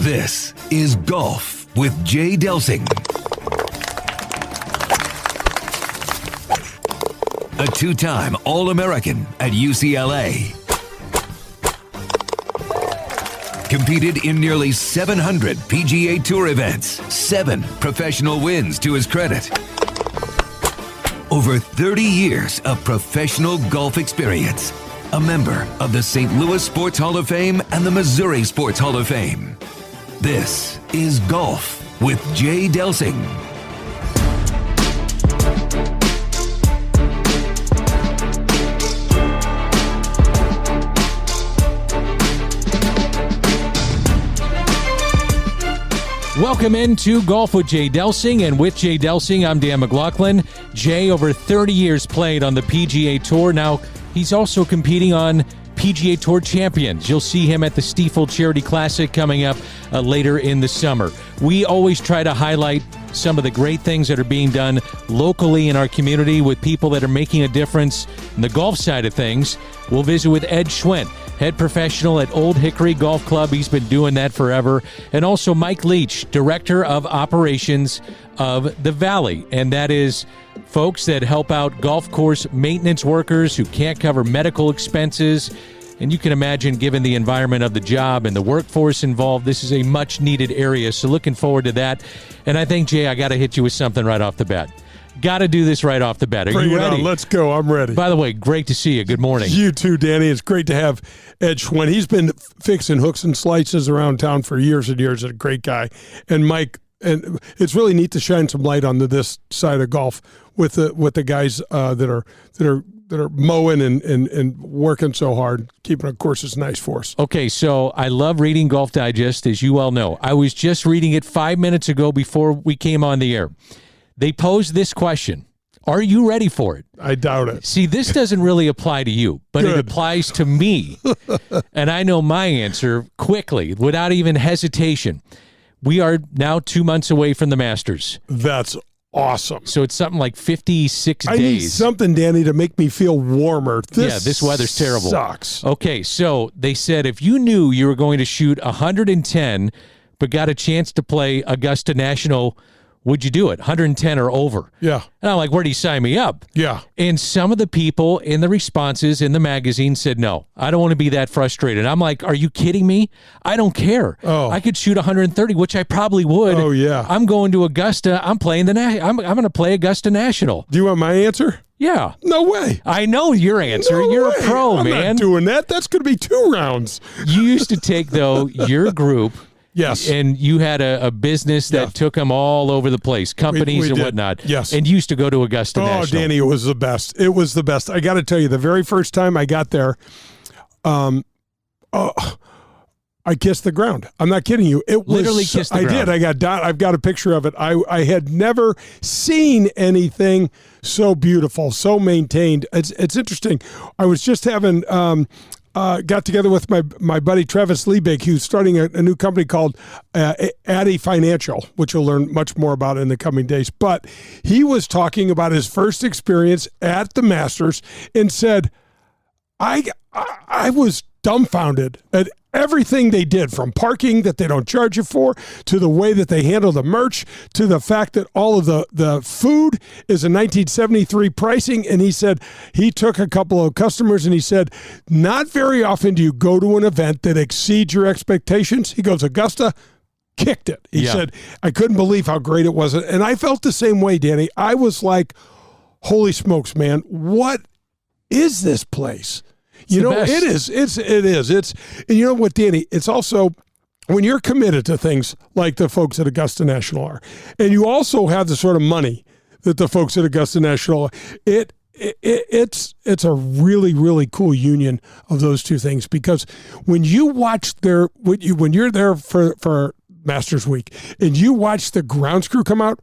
This is Golf with Jay Delsing. A two-time All-American at UCLA. Competed in nearly 700 PGA Tour events, 7 professional wins to his credit. Over 30 years of professional golf experience. A member of the St. Louis Sports Hall of Fame and the Missouri Sports Hall of Fame. This is Golf with Jay Delsing. Welcome into Golf with Jay Delsing, and with Jay Delsing, I'm Dan McLaughlin. Jay, over 30 years played on the PGA Tour. Now, he's also competing on PGA Tour Champions. You'll see him at the Stiefel Charity Classic coming up later in the summer. We always try to highlight some of the great things that are being done locally in our community with people that are making a difference in the golf side of things. We'll visit with Ed Schwent, head professional at Old Hickory Golf Club. He's been doing that forever. And also Mike Leech, director of operations of the Valley. And that is folks that help out golf course maintenance workers who can't cover medical expenses. And you can imagine, given the environment of the job and the workforce involved, this is a much-needed area. So looking forward to that. And I think, Jay, I got to hit you with something right off the bat. Got to do this right off the bat. Are you ready? Let's go. I'm ready. By the way, great to see you. Good morning. You too, Danny. It's great to have Ed Schwent. He's been fixing hooks and slices around town for years and years. A great guy. And Mike, and it's really neat to shine some light on this side of golf with the guys that are mowing and working so hard, keeping our courses nice for us. Okay, so I love reading Golf Digest, as you well know. I was just reading it 5 minutes ago before we came on the air. They posed this question. Are you ready for it? I doubt it. See, this doesn't really apply to you, but Good. It applies to me. And I know my answer quickly, without even hesitation. We are now 2 months away from the Masters. That's awesome. So it's something like 56 I days. need something, Danny, to make me feel warmer. This weather's terrible. Sucks. Okay, so they said if you knew you were going to shoot 110 but got a chance to play Augusta National, would you do it? 110 or over? Yeah. And I'm like, where do you sign me up? Yeah. And some of the people in the responses in the magazine said, no, I don't want to be that frustrated. I'm like, are you kidding me? I don't care. Oh. I could shoot 130, which I probably would. Oh, yeah. I'm going to Augusta. I'm playing I'm going to play Augusta National. Do you want my answer? Yeah. No way. I know your answer. No You're way. a pro, I'm man. not doing that. That's going to be 2 rounds. You used to take, though, your group. Yes. And you had a business that took them all over the place, companies we and did. whatnot. Yes. And you used to go to Augusta National. Oh, Danny, it was the best. It was the best. I got to tell you, the very first time I got there, I kissed the ground. I'm not kidding you. It was Literally kissed the ground. I did. I've got a picture of it. I had never seen anything so beautiful, so maintained. It's interesting. I was just having got together with my buddy Travis Liebig, who's starting a new company called Addy Financial, which you'll learn much more about in the coming days. But he was talking about his first experience at the Masters and said, I was dumbfounded at everything they did, from parking that they don't charge you for, to the way that they handle the merch, to the fact that all of the food is a 1973 pricing. And he said he took a couple of customers and he said, not very often do you go to an event that exceeds your expectations. He goes, Augusta kicked it. He said, I couldn't believe how great it was. And I felt the same way, Danny. I was like, holy smokes, man, what is this place? You know, it is. And you know what, Danny? It's also, when you're committed to things like the folks at Augusta National are, and you also have the sort of money that the folks at Augusta National are, it's a really, really cool union of those two things. Because when you watch when you're there for Masters Week and you watch the grounds crew come out,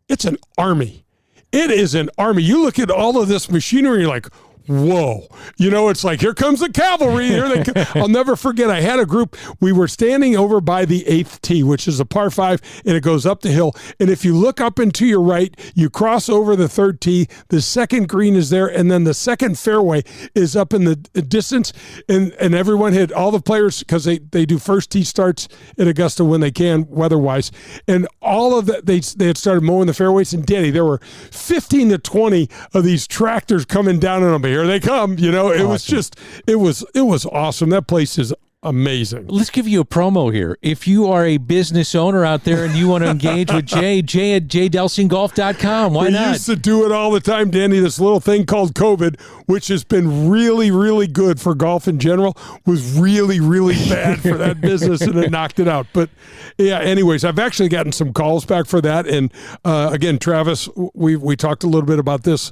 it's an army. It is an army. You look at all of this machinery, and you're like, whoa. It's like, here comes the cavalry. Here they come. I'll never forget, I had a group. We were standing over by the 8th tee, which is a par 5, and it goes up the hill. And if you look up and to your right, you cross over the 3rd tee, the 2nd green is there, and then the 2nd fairway is up in the distance. And everyone had, all the players, because they do first tee starts at Augusta when they can, weather-wise. And all of that, they had started mowing the fairways. And Danny, there were 15 to 20 of these tractors coming down on them. Here they come. It was just, it was awesome. That place is amazing. Let's give you a promo here. If you are a business owner out there and you want to engage with Jay at jdelsinggolf.com, why not? We used to do it all the time, Danny. This little thing called COVID, which has been really, really good for golf in general, was really, really bad for that business, and it knocked it out. But yeah, anyways, I've actually gotten some calls back for that. And again, Travis, we talked a little bit about this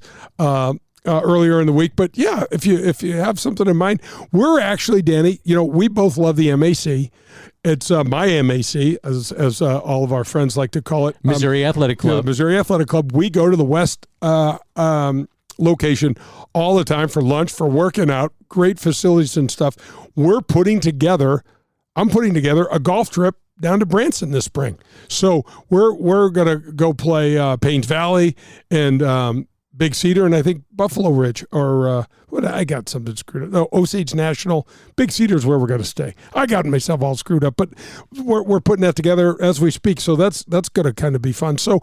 earlier in the week, but yeah, if you have something in mind, we're actually, Danny, we both love the MAC. It's my MAC, as all of our friends like to call it, Missouri Athletic Club. Missouri Athletic Club. We go to the West location all the time for lunch, for working out, great facilities and stuff. I'm putting together a golf trip down to Branson this spring. So we're gonna go play Paynes Valley and Big Cedar, and I think Buffalo Ridge, or I got something screwed up. No, Osage National. Big Cedar is where we're going to stay. I got myself all screwed up, but we're putting that together as we speak, so that's going to kind of be fun. So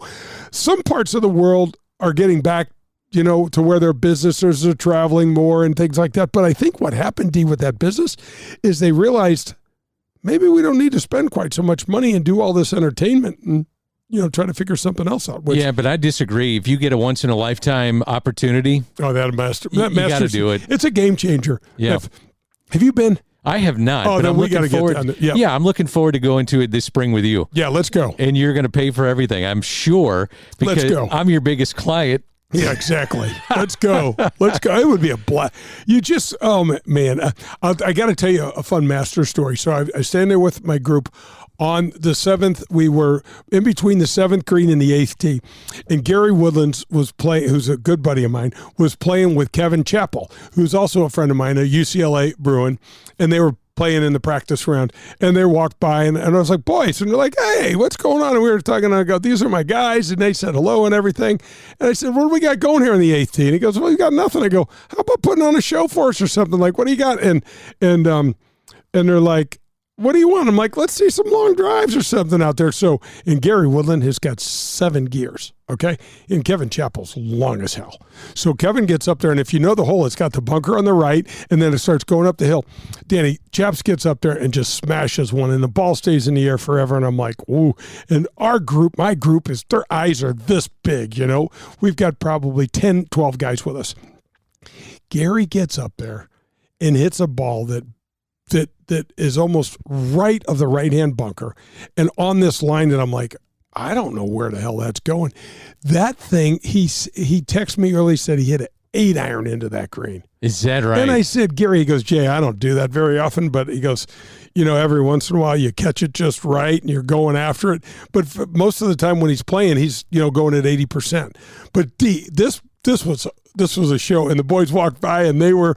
some parts of the world are getting back, to where their businesses are traveling more and things like that. But I think what happened, D, with that business is they realized maybe we don't need to spend quite so much money and do all this entertainment and try to figure something else out. Yeah, but I disagree. If you get a once-in-a-lifetime opportunity, you got to do it. It's a game changer. Yeah. Have you been? I have not. Oh, but then I'm we got to looking get forward. down there. Yeah, I'm looking forward to going to it this spring with you. Yeah, let's go. And you're going to pay for everything, I'm sure, because let's go. I'm your biggest client. Yeah, exactly. Let's go. Let's go. It would be a blast. You just, oh, man. I got to tell you a fun master story. So I stand there with my group. On the 7th, we were in between the 7th green and the 8th tee, and Gary Woodlands was playing, who's a good buddy of mine, was playing with Kevin Chappell, who's also a friend of mine, a UCLA Bruin, and they were playing in the practice round, and they walked by, and I was like, boys, and they're like, hey, what's going on? And we were talking, and I go, these are my guys, and they said hello and everything, and I said, what do we got going here in the 8th tee? And he goes, well, you got nothing. I go, how about putting on a show for us or something? Like, what do you got? And they're like, what do you want? I'm like, let's see some long drives or something out there. So, and Gary Woodland has got 7 gears, okay? And Kevin Chappell's long as hell. So Kevin gets up there, and if you know the hole, it's got the bunker on the right, and then it starts going up the hill. Danny, Chaps gets up there and just smashes one, and the ball stays in the air forever, and I'm like, ooh. And my group is, their eyes are this big, We've got probably 10, 12 guys with us. Gary gets up there and hits a ball that is almost right of the right-hand bunker and on this line, and I'm like, I don't know where the hell that's going. That thing, he texted me early, said he hit an 8-iron into that green. Is that right? And I said, Gary, he goes, Jay, I don't do that very often, but he goes, every once in a while you catch it just right and you're going after it. But most of the time when he's playing, he's, going at 80%. But this was a show, and the boys walked by, and they were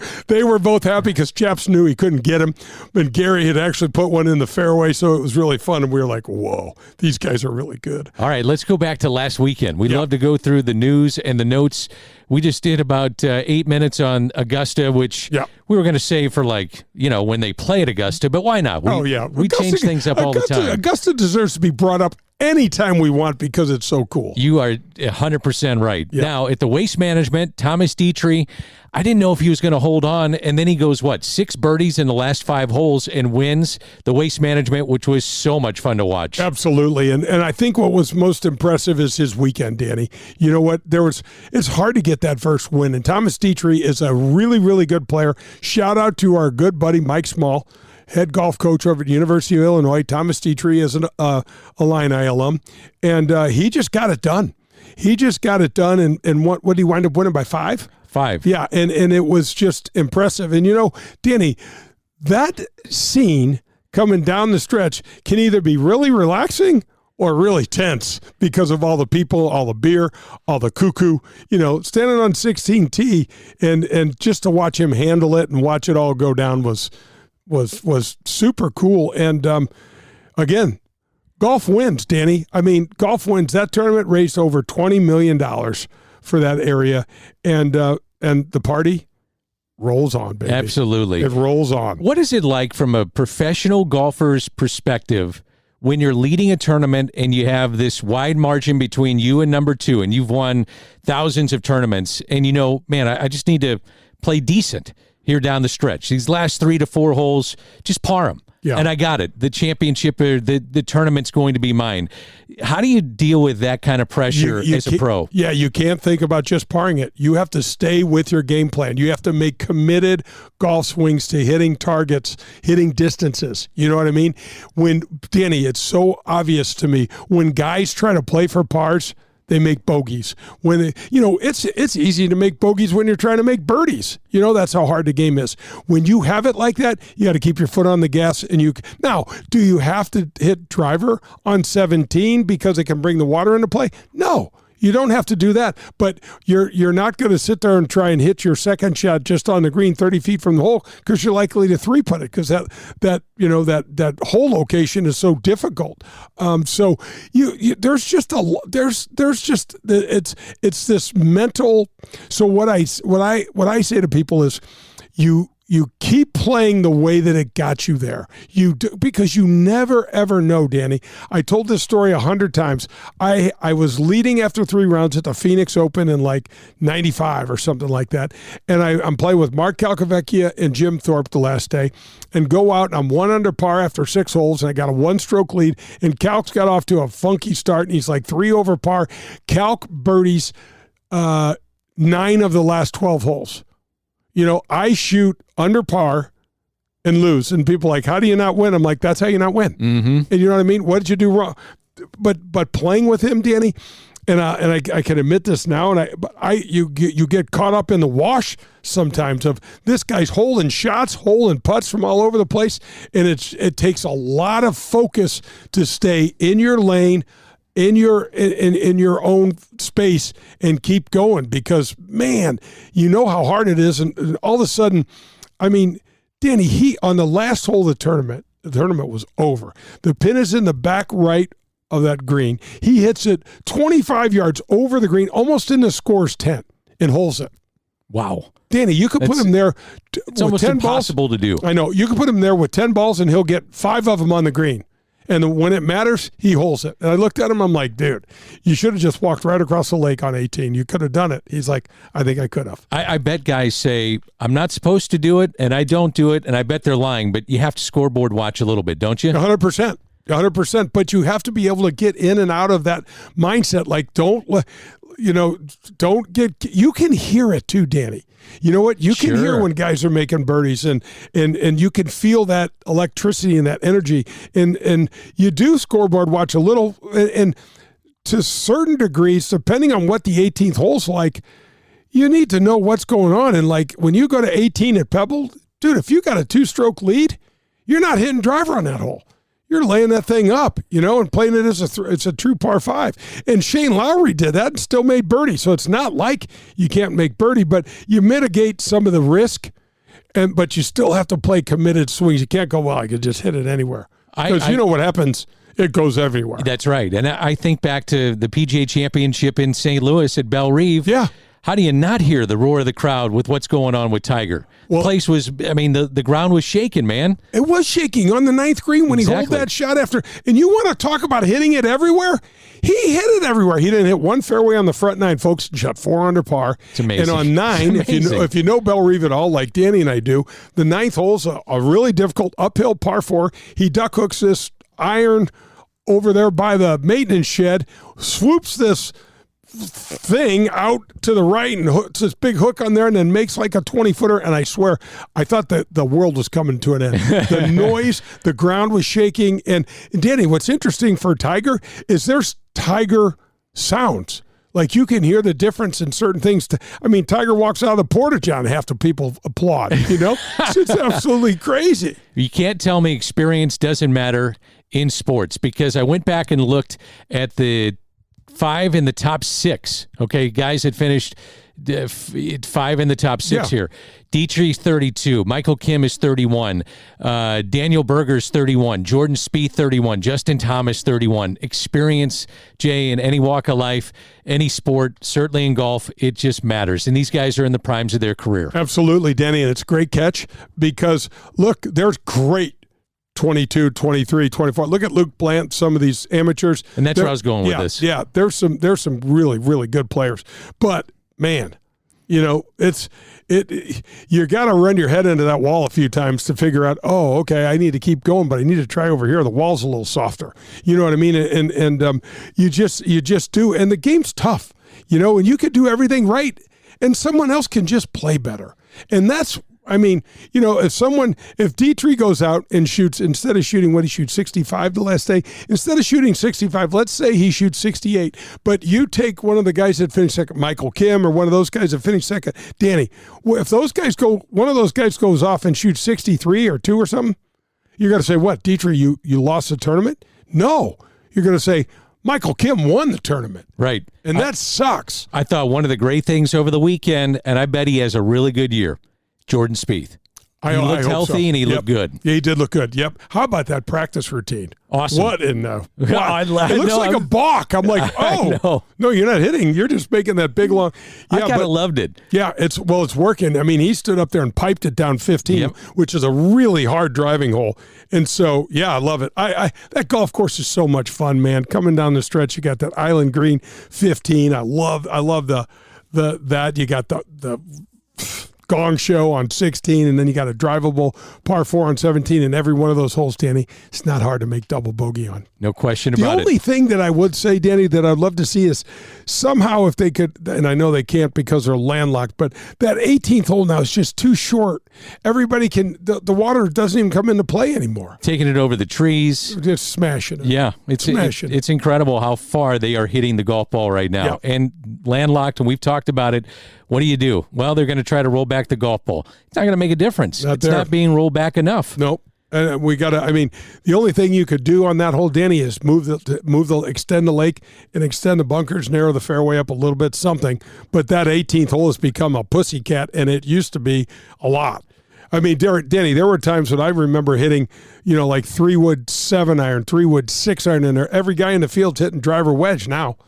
both happy because Chaps knew he couldn't get him, and Gary had actually put one in the fairway, so it was really fun, and we were like, whoa, these guys are really good. All right, let's go back to last weekend. We'd love to go through the news and the notes. We just did about 8 minutes on Augusta, which we were going to save for when they play at Augusta, but why not? We change things up all the time. Augusta deserves to be brought up anytime we want because it's so cool. You are 100% right. Yep. Now, at the Waste Management, Thomas Dietrich, I didn't know if he was going to hold on, and then he goes, 6 birdies in the last 5 holes and wins the Waste Management, which was so much fun to watch. Absolutely, and I think what was most impressive is his weekend, Danny. You know what? It's hard to get that first win, and Thomas Dietrich is a really, really good player. Shout out to our good buddy Mike Small, head golf coach over at the University of Illinois. Thomas Dietrich is an Illini alum, and he just got it done. And what did he wind up winning by 5? 5. Yeah, and it was just impressive. And, Danny, that scene coming down the stretch can either be really relaxing or really tense because of all the people, all the beer, all the cuckoo, standing on 16T and just to watch him handle it and watch it all go down was super cool. And again, golf wins, Danny. I mean, golf wins. That tournament raised over $20 million for that area, and the party rolls on, baby. Absolutely. It rolls on. What is it like from a professional golfer's perspective when you're leading a tournament and you have this wide margin between you and number two, and you've won thousands of tournaments, and man, I just need to play decent here down the stretch. These last 3 to 4 holes, just par them. Yeah. And I got it. The championship or the tournament's going to be mine. How do you deal with that kind of pressure as a pro? Yeah, you can't think about just parring it. You have to stay with your game plan. You have to make committed golf swings to hitting targets, hitting distances. You know what I mean? Danny, it's so obvious to me. When guys try to play for pars, they make bogeys. It's easy to make bogeys when you're trying to make birdies. That's how hard the game is. When you have it like that, you got to keep your foot on the gas. Now, do you have to hit driver on 17 because it can bring the water into play? No. You don't have to do that, but you're not going to sit there and try and hit your second shot just on the green 30 feet from the hole because you're likely to three-putt it because that hole location is so difficult. So there's just it's this mental. So what I say to people is you keep playing the way that it got you there. You do, because you never, ever know, Danny. I told this story 100 times. I was leading after 3 rounds at the Phoenix Open in like 95 or something like that. And I'm playing with Mark Calcavecchia and Jim Thorpe the last day and go out and I'm 1 under par after 6 holes and I got a 1-stroke lead. And Calc's got off to a funky start and he's like 3 over par. Calc birdies 9 of the last 12 holes. I shoot under par and lose. And people are like, how do you not win? I'm like, that's how you not win. Mm-hmm. And you know what I mean? What did you do wrong? But playing with him, Danny, and I can admit this now, you get caught up in the wash sometimes of this guy's holding shots, holding putts from all over the place. And it takes a lot of focus to stay in your lane, in your own space and keep going because, man, you know how hard it is. And all of a sudden, I mean, Danny, on the last hole of the tournament was over. The pin is in the back right of that green. He hits it 25 yards over the green, almost in the score's tent and holds it. Wow. Danny, you could put him there it's almost 10 impossible balls. to do. I know. You could put him there with 10 balls and he'll get 5 of them on the green. And when it matters, he holds it. And I looked at him, I'm like, dude, you should have just walked right across the lake on 18. You could have done it. He's like, I think I could have. I bet guys say, I'm not supposed to do it, and I don't do it, and I bet they're lying, but you have to scoreboard watch a little bit, don't you? 100%. 100%. But you have to be able to get in and out of that mindset. Like, don't get, you can hear it too, Danny. You know what? You can hear when guys are making birdies and you can feel that electricity and that energy. And you do scoreboard watch a little and to certain degrees, depending on what the 18th hole's like, you need to know what's going on. And like when you go to 18 at Pebble, dude, if you got a 2-stroke lead, you're not hitting driver on that hole. You're laying that thing up, and playing it as it's a true par 5. And Shane Lowry did that and still made birdie. So it's not like you can't make birdie, but you mitigate some of the risk, but you still have to play committed swings. You can't go, well, I could just hit it anywhere. Because you know what happens? It goes everywhere. That's right. And I think back to the PGA Championship in St. Louis at Belle Reve. Yeah. How do you not hear the roar of the crowd with what's going on with Tiger? Well, the place was, the ground was shaking, man. It was shaking on the 9th green when he held that shot after. And you want to talk about hitting it everywhere? He hit it everywhere. He didn't hit one fairway on the front 9, folks. Shot 4 under par. It's amazing. And on 9, if you know Belle Reve at all, like Danny and I do, the 9th hole's a really difficult uphill par 4. He duck hooks this iron over there by the maintenance shed, swoops this thing out to the right and hooks this big hook on there and then makes like a 20-footer. And I swear, I thought that the world was coming to an end. The noise, the ground was shaking. And Danny, what's interesting for Tiger is there's Tiger sounds. Like you can hear the difference in certain things. Tiger walks out of the Porta-John, half the people applaud, It's absolutely crazy. You can't tell me experience doesn't matter in sports, because I went back and looked at the 5 in the top 6. Okay, guys that finished 5 in the top 6 here. Dietrich's 32. Michael Kim is 31. Daniel Berger's 31. Jordan Spieth, 31. Justin Thomas, 31. Experience, Jay, in any walk of life, any sport, certainly in golf, it just matters. And these guys are in the primes of their career. Absolutely, Danny, and it's a great catch because, look, there's great 22, 23, 24. Look at Luke Blant, some of these amateurs. And that's where I was going with this. Yeah, there's some really, really good players. But, man, you know, you got to run your head into that wall a few times to figure out, oh, okay, I need to keep going, but I need to try over here. The wall's a little softer. You know what I mean? And you just do. And the game's tough, you know, and you could do everything right, and someone else can just play better. And that's, I mean, you know, if Dietrich goes out and shoots, instead of shooting, what he shoots, 65 the last day, instead of shooting 65, let's say he shoots 68, but you take one of the guys that finished second, Michael Kim, or one of those guys that finished second, Danny, if one of those guys goes off and shoots 63 or 2 or something, you're going to say, what, Dietrich, you lost the tournament? No. You're going to say, Michael Kim won the tournament. Right. And that sucks. I thought one of the great things over the weekend, and I bet he has a really good year, Jordan Spieth. He looked healthy and he looked good. Yeah, he did look good. Yep. How about that practice routine? Awesome. What in the? Wow. It looks like a balk. I'm like, oh, no, you're not hitting. You're just making that big long. Yeah, I kind of loved it. Yeah, it's working. I mean, he stood up there and piped it down 15, which is a really hard driving hole. And so, yeah, I love it. That golf course is so much fun, man. Coming down the stretch, you got that island green 15. I love that. You got the gong show on 16, and then you got a drivable par 4 on 17, and every one of those holes, Danny, it's not hard to make double bogey on. No question about it. The only thing that I would say, Danny, that I'd love to see is somehow if they could, and I know they can't because they're landlocked, but that 18th hole now is just too short. Everybody can, the water doesn't even come into play anymore. Taking it over the trees. Just smashing it. Yeah, it's incredible how far they are hitting the golf ball right now. Yep. And landlocked, and we've talked about it. What do? Well, they're going to try to roll back the golf ball. It's not going to make a difference. It's not being rolled back enough. Nope. And we got to, I mean, the only thing you could do on that hole, Danny, is extend the lake and extend the bunkers, narrow the fairway up a little bit, something. But that 18th hole has become a pussycat, and it used to be a lot. I mean, Danny, there were times when I remember hitting, you know, like 3-wood 7-iron, 3-wood 6-iron in there. Every guy in the field's hitting driver wedge now,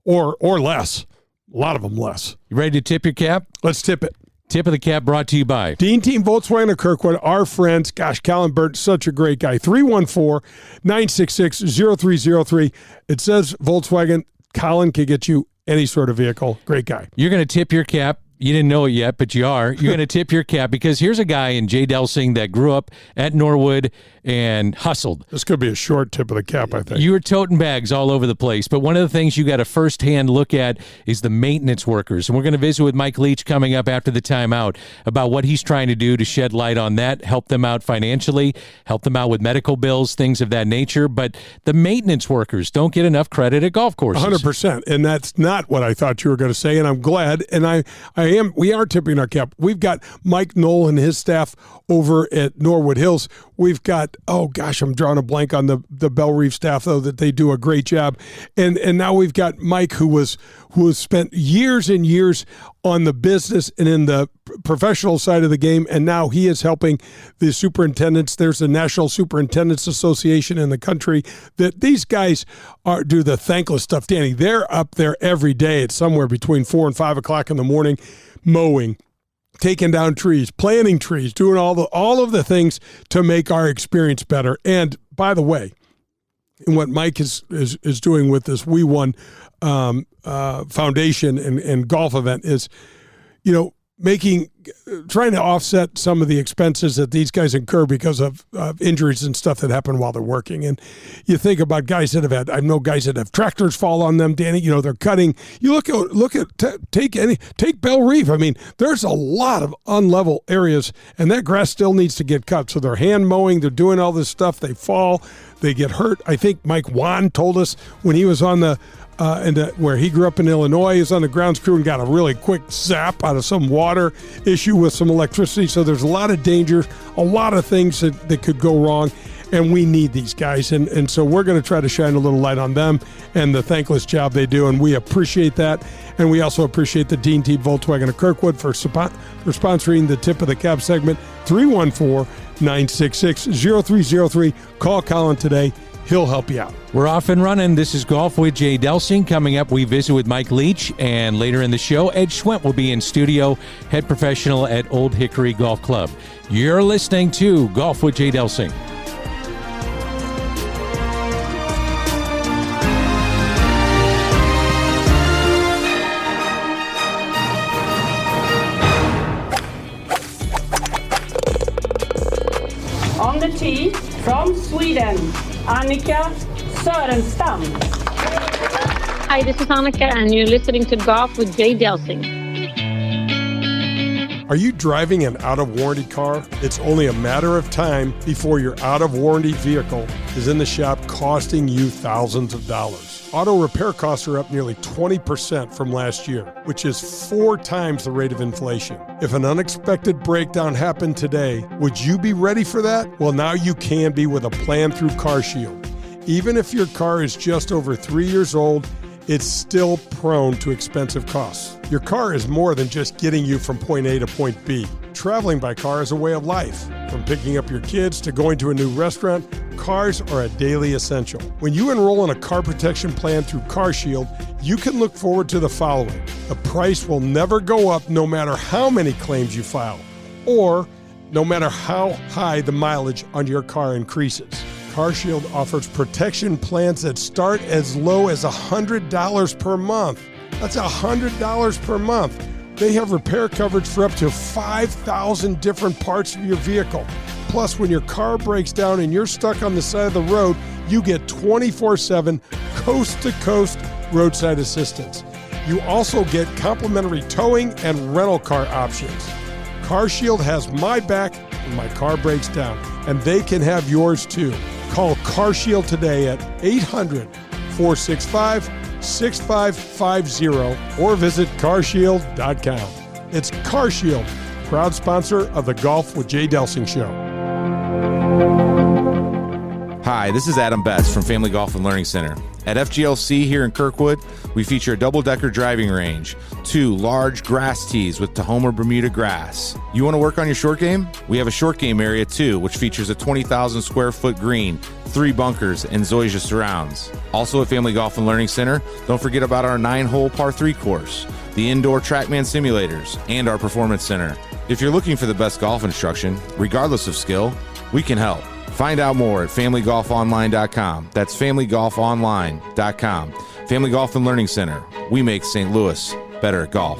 or less. A lot of them less. You ready to tip your cap? Let's tip it. Tip of the cap brought to you by Dean Team Volkswagen of Kirkwood, our friends. Gosh, Colin Burt, such a great guy. 314-966-0303. It says Volkswagen. Colin can get you any sort of vehicle. Great guy. You're going to tip your cap. You didn't know it yet, but you are. You're going to tip your cap because here's a guy in Jay Delsing that grew up at Norwood and hustled. This could be a short tip of the cap, I think. You were toting bags all over the place, but one of the things you got a firsthand look at is the maintenance workers. And we're going to visit with Mike Leech coming up after the timeout about what he's trying to do to shed light on that, help them out financially, help them out with medical bills, things of that nature. But the maintenance workers don't get enough credit at golf courses. 100%. And that's not what I thought you were going to say, and I'm glad. And we are tipping our cap. We've got Mike Knoll and his staff over at Norwood Hills. We've got, oh gosh, I'm drawing a blank on the Bell Reef staff, though, that they do a great job. And now we've got Mike, who has spent years and years on the business and in the professional side of the game, and now he is helping the superintendents. There's a National Superintendents Association in the country that these guys do the thankless stuff. Danny, they're up there every day. It's somewhere between 4 and 5 o'clock in the morning, mowing, taking down trees, planting trees, doing all of the things to make our experience better. And by the way, what Mike is doing with this We Won foundation and golf event is, you know, trying to offset some of the expenses that these guys incur because of injuries and stuff that happen while they're working. And you think about guys that I know guys that have tractors fall on them, Danny, you know, they're cutting. You take Bell Reef. I mean, there's a lot of unlevel areas, and that grass still needs to get cut. So they're hand mowing, they're doing all this stuff, they fall, they get hurt. I think Mike Wan told us when he was on where he grew up in Illinois, he was on the grounds crew and got a really quick zap out of some water issue with some electricity. So there's a lot of danger, a lot of things that could go wrong. and we need these guys. And so we're going to try to shine a little light on them and the thankless job they do, and we appreciate that. And we also appreciate the Dean Teed Volkswagen of Kirkwood for sponsoring the Tip of the Cap segment. 314-966-0303. Call Colin today. He'll help you out. We're off and running. This is Golf with Jay Delsing. Coming up, we visit with Mike Leech, and later in the show, Ed Schwent will be in studio, head professional at Old Hickory Golf Club. You're listening to Golf with Jay Delsing. On the tee, from Sweden, Annika Sörenstam. Hi, this is Annika, and you're listening to Golf with Jay Delsing. Are you driving an out-of-warranty car? It's only a matter of time before your out-of-warranty vehicle is in the shop costing you thousands of dollars. Auto repair costs are up nearly 20% from last year, which is 4 times the rate of inflation. If an unexpected breakdown happened today, would you be ready for that? Well, now you can be with a plan through CarShield. Even if your car is just over 3 years old, it's still prone to expensive costs. Your car is more than just getting you from point A to point B. Traveling by car is a way of life. From picking up your kids to going to a new restaurant, cars are a daily essential. When you enroll in a car protection plan through CarShield, you can look forward to the following. The price will never go up no matter how many claims you file, or no matter how high the mileage on your car increases. CarShield offers protection plans that start as low as $100 per month. That's $100 per month. They have repair coverage for up to 5,000 different parts of your vehicle. Plus, when your car breaks down and you're stuck on the side of the road, you get 24/7 coast-to-coast roadside assistance. You also get complimentary towing and rental car options. CarShield has my back when my car breaks down, and they can have yours too. Call CarShield today at 800-465-6550 or visit carshield.com. It's CarShield, proud sponsor of the Golf with Jay Delsing show. Hi, this is Adam Betts from Family Golf and Learning Center. At FGLC here in Kirkwood, we feature a double-decker driving range, 2 large grass tees with Tahoma Bermuda grass. You want to work on your short game? We have a short game area too, which features a 20,000 square foot green, 3 bunkers, and Zoysia surrounds. Also at Family Golf and Learning Center, don't forget about our 9-hole par 3 course, the indoor TrackMan simulators, and our performance center. If you're looking for the best golf instruction, regardless of skill, we can help. Find out more at FamilyGolfOnline.com. That's FamilyGolfOnline.com. Family Golf and Learning Center. We make St. Louis better at golf.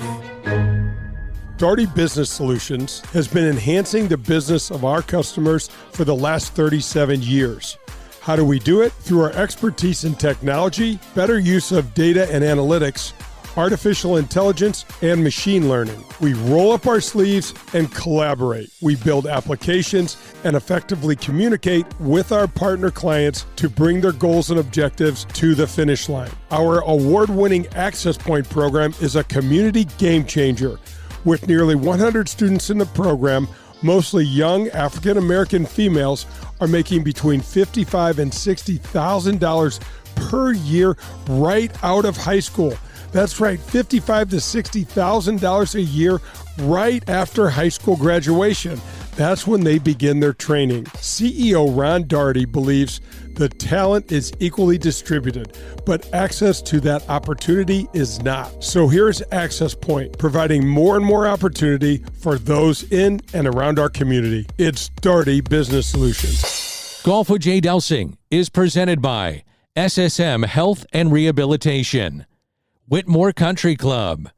Daugherty Business Solutions has been enhancing the business of our customers for the last 37 years. How do we do it? Through our expertise in technology, better use of data and analytics, artificial intelligence, and machine learning. We roll up our sleeves and collaborate. We build applications and effectively communicate with our partner clients to bring their goals and objectives to the finish line. Our award-winning Access Point program is a community game changer. With nearly 100 students in the program, mostly young African-American females are making between $55,000 and $60,000 per year right out of high school. That's right, $55,000 to $60,000 a year right after high school graduation. That's when they begin their training. CEO Ron Daugherty believes the talent is equally distributed, but access to that opportunity is not. So here's Access Point, providing more and more opportunity for those in and around our community. It's Daugherty Business Solutions. Golf with Jay Delsing is presented by SSM Health and Rehabilitation, Whitmore Country Club,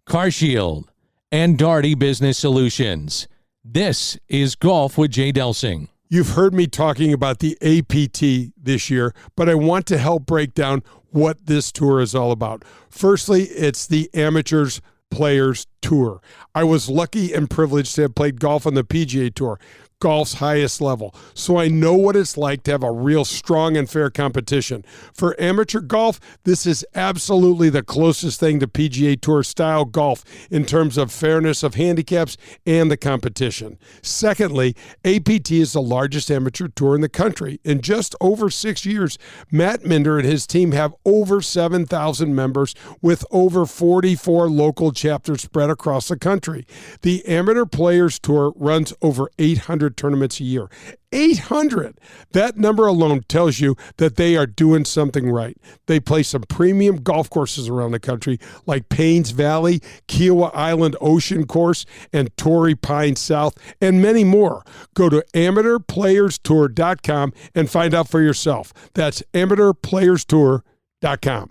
CarShield, and Daugherty Business Solutions. This is Golf with Jay Delsing. You've heard me talking about the APT this year, but I want to help break down what this tour is all about. Firstly, it's the Amateurs Players Tour. I was lucky and privileged to have played golf on the PGA Tour. golf's highest level, so I know what it's like to have a real strong and fair competition. For amateur golf, this is absolutely the closest thing to PGA Tour style golf in terms of fairness of handicaps and the competition. Secondly, APT is the largest amateur tour in the country. In just over 6 years, Matt Minder and his team have over 7,000 members with over 44 local chapters spread across the country. The Amateur Players Tour runs over 800 tournaments a year. 800! That number alone tells you that they are doing something right. They play some premium golf courses around the country like Paynes Valley, Kiowa Island Ocean Course, and Torrey Pines South, and many more. Go to amateurplayerstour.com and find out for yourself. That's amateurplayerstour.com.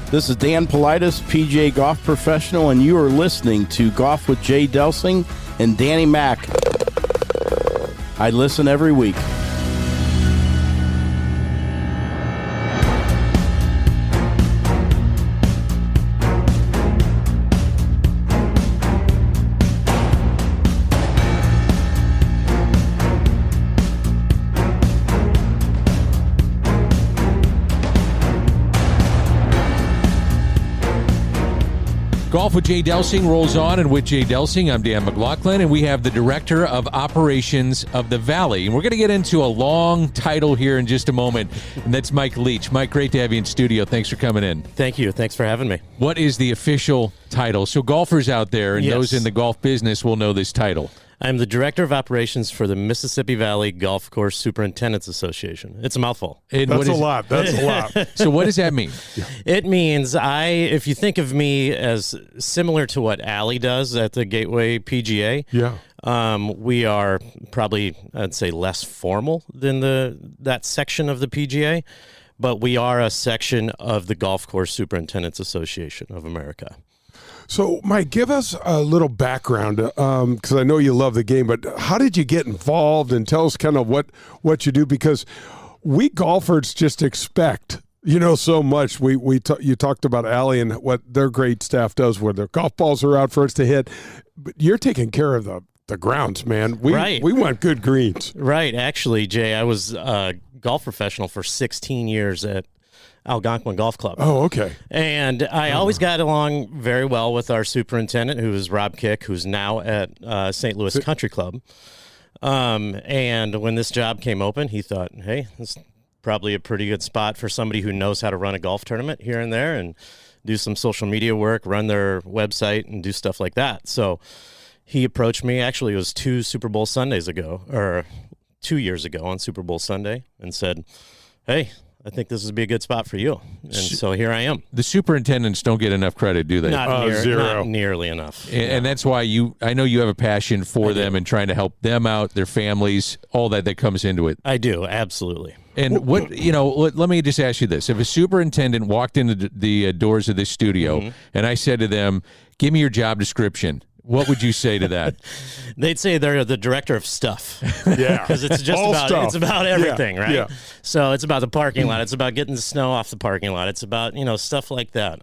This is Dan Politis, PGA Golf Professional, and you are listening to Golf with Jay Delsing and Danny Mack. I listen every week. Golf with Jay Delsing rolls on, and with Jay Delsing, I'm Dan McLaughlin, and we have the Director of Operations of the Valley. And we're going to get into a long title here in just a moment, and that's Mike Leech. Mike, great to have you in studio. Thanks for coming in. Thank you. Thanks for having me. What is the official title? So golfers out there and those in the golf business will know this title. I'm the Director of Operations for the Mississippi Valley Golf Course Superintendents Association. It's a mouthful. That's a lot. That's a lot. So what does that mean? It means if you think of me as similar to what Allie does at the Gateway PGA, we are probably, I'd say, less formal than that section of the PGA, but we are a section of the Golf Course Superintendents Association of America. So, Mike, give us a little background, because I know you love the game, but how did you get involved, and tell us kind of what you do, because we golfers just expect, so much. You talked about Allie and what their great staff does where their golf balls are out for us to hit, but you're taking care of the grounds, man. We want good greens. Right. Actually, Jay, I was a golf professional for 16 years at Algonquin Golf Club. Oh, okay. And I always got along very well with our superintendent, who is Rob Kick, who's now at St. Louis Country Club. And when this job came open, he thought, hey, this is probably a pretty good spot for somebody who knows how to run a golf tournament here and there and do some social media work, run their website, and do stuff like that. So he approached me. Actually, it was 2 Super Bowl Sundays ago, or 2 years ago on Super Bowl Sunday, and said, hey, I think this would be a good spot for you. And so here I am. The superintendents don't get enough credit, do they? Not nearly enough. And that's why I know you have a passion for them and trying to help them out, their families, all that comes into it. I do, absolutely. And let me just ask you this. If a superintendent walked into the doors of this studio and I said to them, give me your job description, what would you say to that? They'd say they're the director of stuff. Yeah. Because it's just about everything, right? Yeah. So it's about the parking lot. It's about getting the snow off the parking lot. It's about, stuff like that.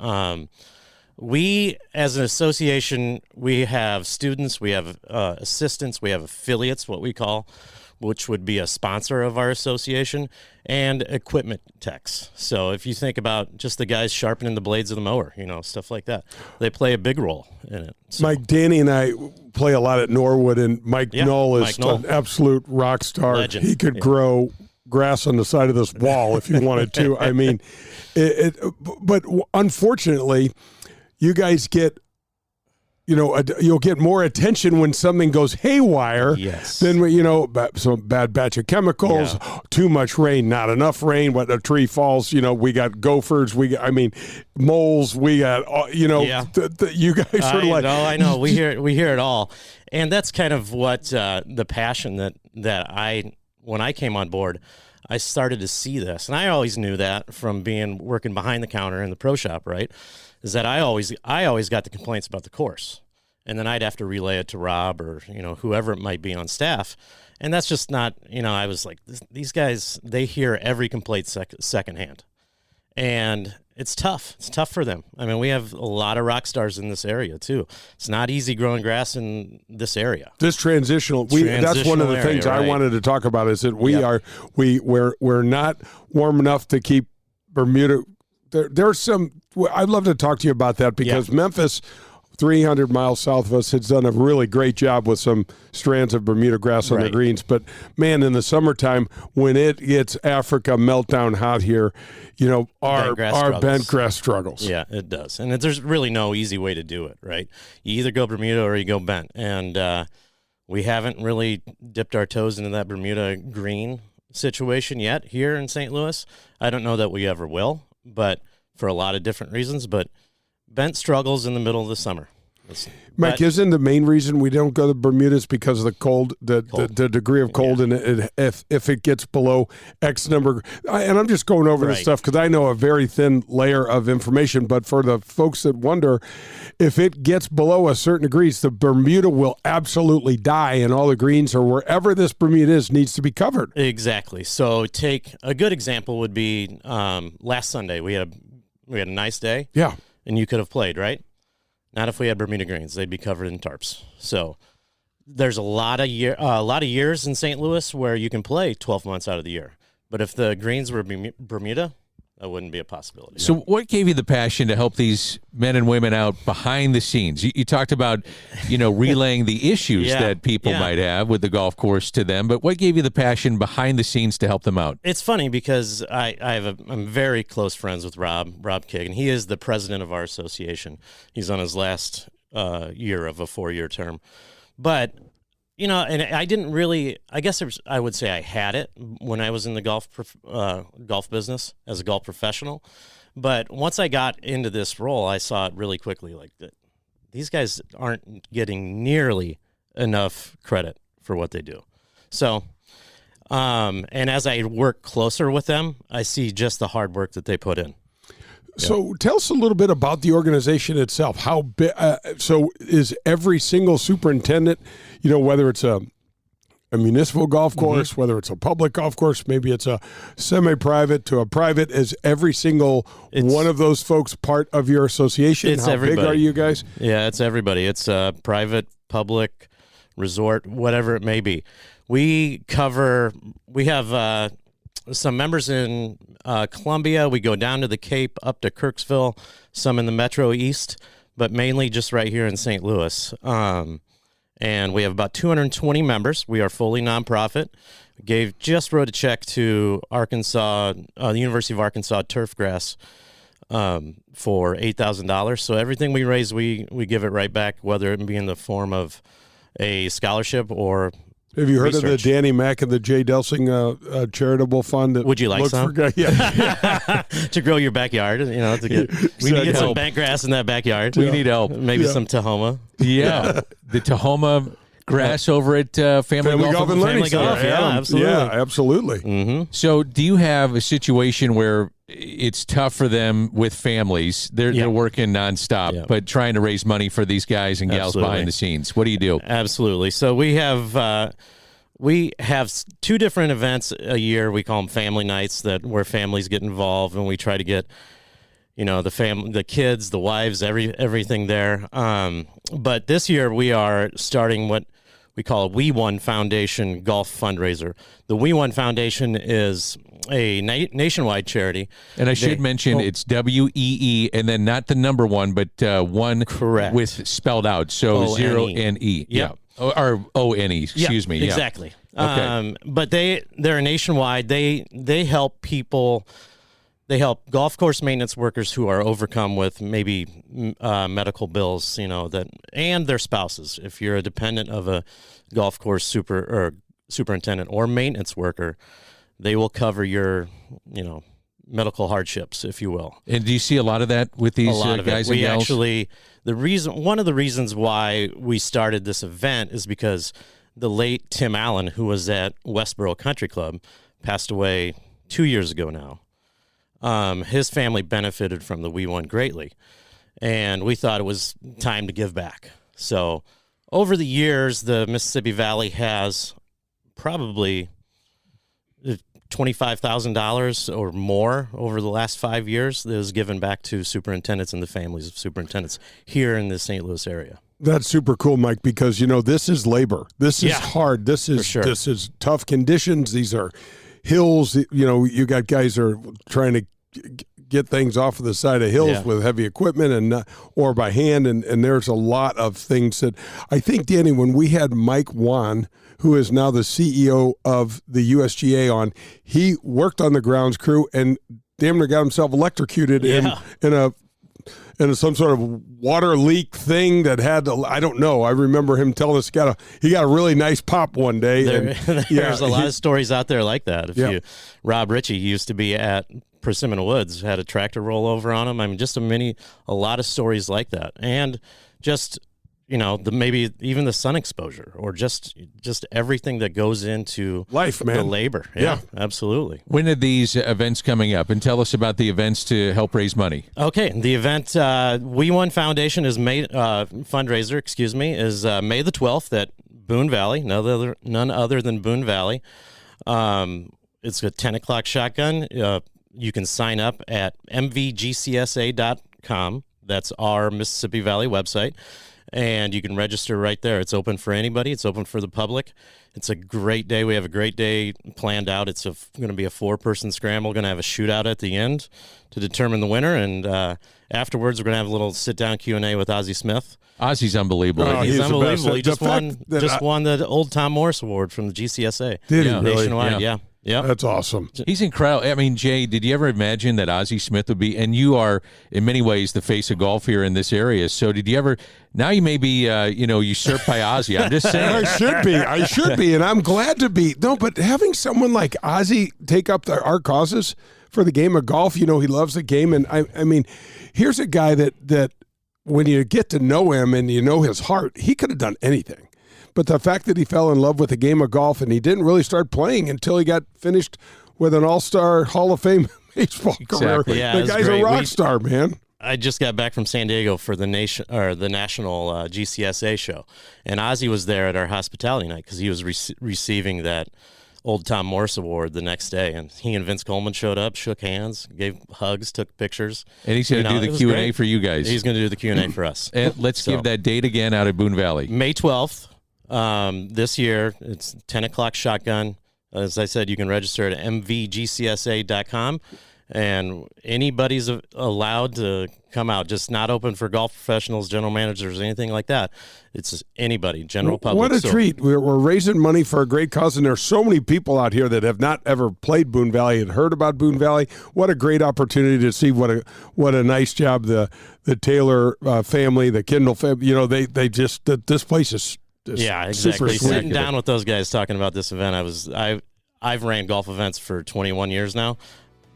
We, as an association, we have students, we have assistants, we have affiliates, what we call, which would be a sponsor of our association, and equipment techs. So if you think about just the guys sharpening the blades of the mower, stuff like that, they play a big role in it. So. Mike, Danny and I play a lot at Norwood, and Mike Knoll is an absolute rock star. Legend. He could grow grass on the side of this wall if he wanted to. I mean, but unfortunately, you guys get you'll get more attention when something goes haywire than, some bad batch of chemicals, too much rain, not enough rain, but a tree falls, we got gophers, moles, we got, you guys are like. I know, we hear it all. And that's kind of what the passion that when I came on board, I started to see this. And I always knew that from working behind the counter in the pro shop, right? Is that I always got the complaints about the course, and then I'd have to relay it to Rob or whoever it might be on staff, and that's just not I was like, these guys, they hear every complaint secondhand, And it's tough. It's tough for them. I mean, we have a lot of rock stars in this area too. It's not easy growing grass in this area. This transitional, that's one of the things I wanted to talk about is that we're not warm enough to keep Bermuda. There's some. I'd love to talk to you about that because Memphis, 300 miles south of us, has done a really great job with some strands of Bermuda grass on the greens. But, man, in the summertime, when it gets Africa meltdown hot here, our bent grass struggles. Yeah, it does. And there's really no easy way to do it, right? You either go Bermuda or you go bent. And we haven't really dipped our toes into that Bermuda green situation yet here in St. Louis. I don't know that we ever will, but for a lot of different reasons. But bent struggles in the middle of the summer. Mike, isn't the main reason we don't go to Bermudas because of the cold, the degree of cold, and if it gets below X number, and I'm just going over this stuff because I know a very thin layer of information, but for the folks that wonder, if it gets below a certain degrees, the Bermuda will absolutely die, and all the greens or wherever this Bermuda is needs to be covered. Exactly. So take a good example would be last Sunday. We had a nice day. Yeah. And you could have played, right? Not if we had Bermuda greens; they'd be covered in tarps. So there's a lot of years in St. Louis where you can play 12 months out of the year. But if the greens were Bermuda, that wouldn't be a possibility. So what gave you the passion to help these men and women out behind the scenes? You talked about, relaying the issues that people might have with the golf course to them, but what gave you the passion behind the scenes to help them out? It's funny because I'm very close friends with Rob Kick, and he is the president of our association. He's on his last year of a 4-year term. But, and I didn't really, I guess I would say I had it when I was in the golf business as a golf professional. But once I got into this role, I saw it really quickly, like that these guys aren't getting nearly enough credit for what they do. So, and as I work closer with them, I see just the hard work that they put in. So tell us a little bit about the organization itself. How big? So is every single superintendent, whether it's a municipal golf course, whether it's a public golf course, maybe it's a semi-private to a private, is every single one of those folks part of your association? It's How everybody. big are you guys? Yeah, it's everybody. It's private, public, resort, whatever it may be. We have some members in Columbia. We go down to the Cape, up to Kirksville, some in the Metro East, but mainly just right here in St. Louis. And we have about 220 members. We are fully nonprofit. Just wrote a check to Arkansas, the University of Arkansas Turfgrass for $8,000. So everything we raise, we give it right back, whether it be in the form of a scholarship or have you heard research. of the Danny Mack and the Jay Delsing charitable fund? That Would you like some? To grow your backyard, we need to get some bent grass in that backyard. We need help. Maybe some Tahoma. Yeah. The Tahoma grass over at Family Golf and Learning Center. Absolutely. Yeah, absolutely. Mm-hmm. So do you have a situation where it's tough for them with families? They're working nonstop, but trying to raise money for these guys and gals behind the scenes. What do you do? Absolutely. So we have 2 different events a year. We call them family nights, where families get involved, and we try to get the kids, the wives, everything there. But this year we are starting what we call a We Won Foundation golf fundraiser. The We Won Foundation is a nationwide charity. And I should mention it's WEE and then not the number 1, but 1 correct with spelled out. So O-N-E. 0NE. Yep. Yeah. Or ONE, excuse me. Yeah. Exactly. Okay. But they're nationwide. They help people. They help golf course maintenance workers who are overcome with maybe medical bills, and their spouses. If you're a dependent of a golf course superintendent or maintenance worker, they will cover your, medical hardships, if you will. And do you see a lot of that with these guys and gals? One of the reasons why we started this event is because the late Tim Allen, who was at Westboro Country Club, passed away 2 years ago now. His family benefited from the We Won greatly, and we thought it was time to give back. So over the years, the Mississippi Valley has probably $25,000 or more over the last 5 years that was given back to superintendents and the families of superintendents here in the St. Louis area. That's super cool, Mike, because, this is labor. This is hard. This is tough conditions. These are hills. You got guys that are trying to get things off of the side of hills with heavy equipment and or by hand, and there's a lot of things that I think, Danny, when we had Mike Wan, who is now the CEO of the USGA on, he worked on the grounds crew and damn near got himself electrocuted in some sort of water leak thing that had I don't know. I remember him telling us he got a really nice pop one day. There's a lot of stories out there like that. Rob Ritchie used to be at Persimmon Woods, had a tractor roll over on him. I mean, just a lot of stories like that. And just, maybe even the sun exposure or just everything that goes into life, man. The labor. Yeah, absolutely. When are these events coming up? And tell us about the events to help raise money. Okay, the event We Won Foundation is fundraiser, is May the 12th at Boone Valley. None other than Boone Valley. It's a 10 o'clock shotgun. You can sign up at mvgcsa.com. That's our Mississippi Valley website. And you can register right there. It's open for anybody. It's open for the public. It's a great day. We have a great day planned out. It's going to be a 4-person scramble. We're going to have a shootout at the end to determine the winner. And afterwards, we're going to have a little sit-down Q&A with Ozzie Smith. Ozzie's unbelievable. He's unbelievable. He just won the Old Tom Morris Award from the GCSA. Did he really? Nationwide, yeah. That's awesome. He's incredible. I mean, Jay, did you ever imagine that Ozzie Smith would be, and you are in many ways the face of golf here in this area, so did you ever, now you may be, usurped by Ozzie. I'm just saying. I should be, and I'm glad to be. No, but having someone like Ozzie take up our causes for the game of golf, he loves the game, and I mean, here's a guy that when you get to know him and you know his heart, he could have done anything. But the fact that he fell in love with the game of golf and he didn't really start playing until he got finished with an all-star Hall of Fame baseball career. Yeah, the guy's a rock star, man. I just got back from San Diego for the national GCSA show, and Ozzie was there at our hospitality night because he was receiving that Old Tom Morris Award the next day, and he and Vince Coleman showed up, shook hands, gave hugs, took pictures. And he's going to do the Q&A for you guys. He's going to do the Q&A for us. And let's give that date again out at Boone Valley. May 12th. This year, it's 10 o'clock shotgun. As I said, you can register at mvgcsa.com, and anybody's allowed to come out. Just not open for golf professionals, general managers, anything like that. It's anybody, general public. What a treat. We're raising money for a great cause, and there's so many people out here that have not ever played Boone Valley and heard about Boone Valley. What a great opportunity to see what a nice job the Taylor family, the Kindle family, they just, this place is exactly. Sitting down with those guys talking about this event, I've ran golf events for 21 years now.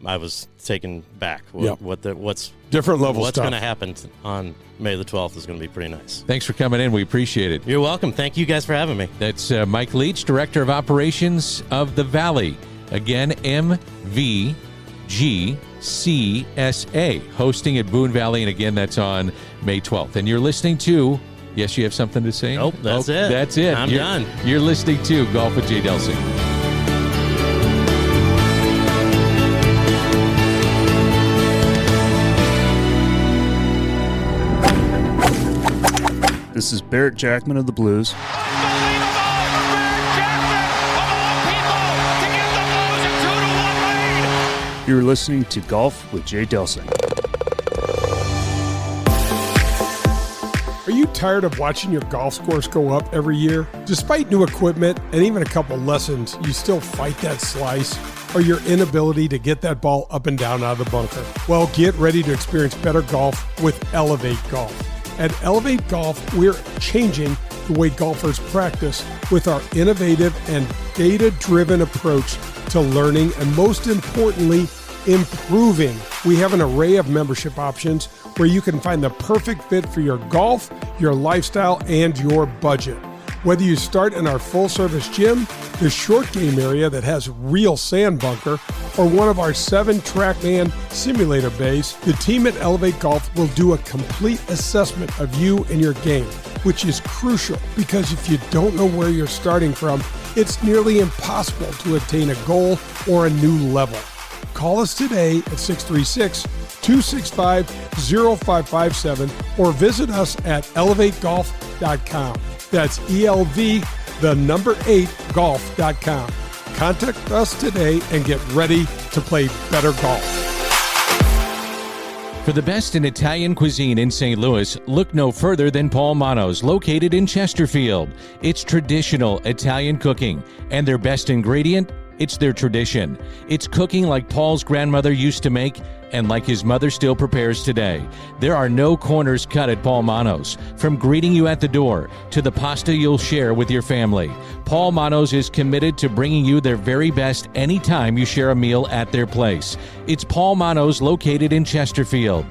I was taken back. What's different level what's stuff. going to happen on May the 12th is going to be pretty nice. Thanks for coming in. We appreciate it. You're welcome. Thank you guys for having me. That's Mike Leetch, Director of Operations of the Valley. Again, MVGCSA, hosting at Boone Valley. And again, that's on May 12th. And you're listening to... Yes, you have something to say? Nope, that's it. That's it. I'm done. You're listening to Golf with Jay Delsing. This is Barrett Jackman of the Blues. Unbelievable! Barrett Jackman, of all people, to give the Blues a 2-1 lead. You're listening to Golf with Jay Delsing. Are you tired of watching your golf scores go up every year? Despite new equipment and even a couple lessons, you still fight that slice or your inability to get that ball up and down out of the bunker? Well, get ready to experience better golf with Elevate Golf. At Elevate Golf, we're changing the way golfers practice with our innovative and data-driven approach to learning and, most importantly, improving. We have an array of membership options where you can find the perfect fit for your golf, your lifestyle, and your budget. Whether you start in our full-service gym, the short game area that has real sand bunker, or one of our 7 TrackMan simulator bays, the team at Elevate Golf will do a complete assessment of you and your game, which is crucial because if you don't know where you're starting from, it's nearly impossible to attain a goal or a new level. Call us today at 636-265-0557 or visit us at elevategolf.com. That's ELV, the number 8, golf.com. Contact us today and get ready to play better golf. For the best in Italian cuisine in St. Louis, look no further than Paul Manno's, located in Chesterfield. It's traditional Italian cooking, and their best ingredient, it's their tradition. It's cooking like Paul's grandmother used to make and like his mother still prepares today. There are no corners cut at Paul Manno's. From greeting you at the door to the pasta you'll share with your family, Paul Manno's is committed to bringing you their very best anytime you share a meal at their place. It's Paul Manno's, located in Chesterfield.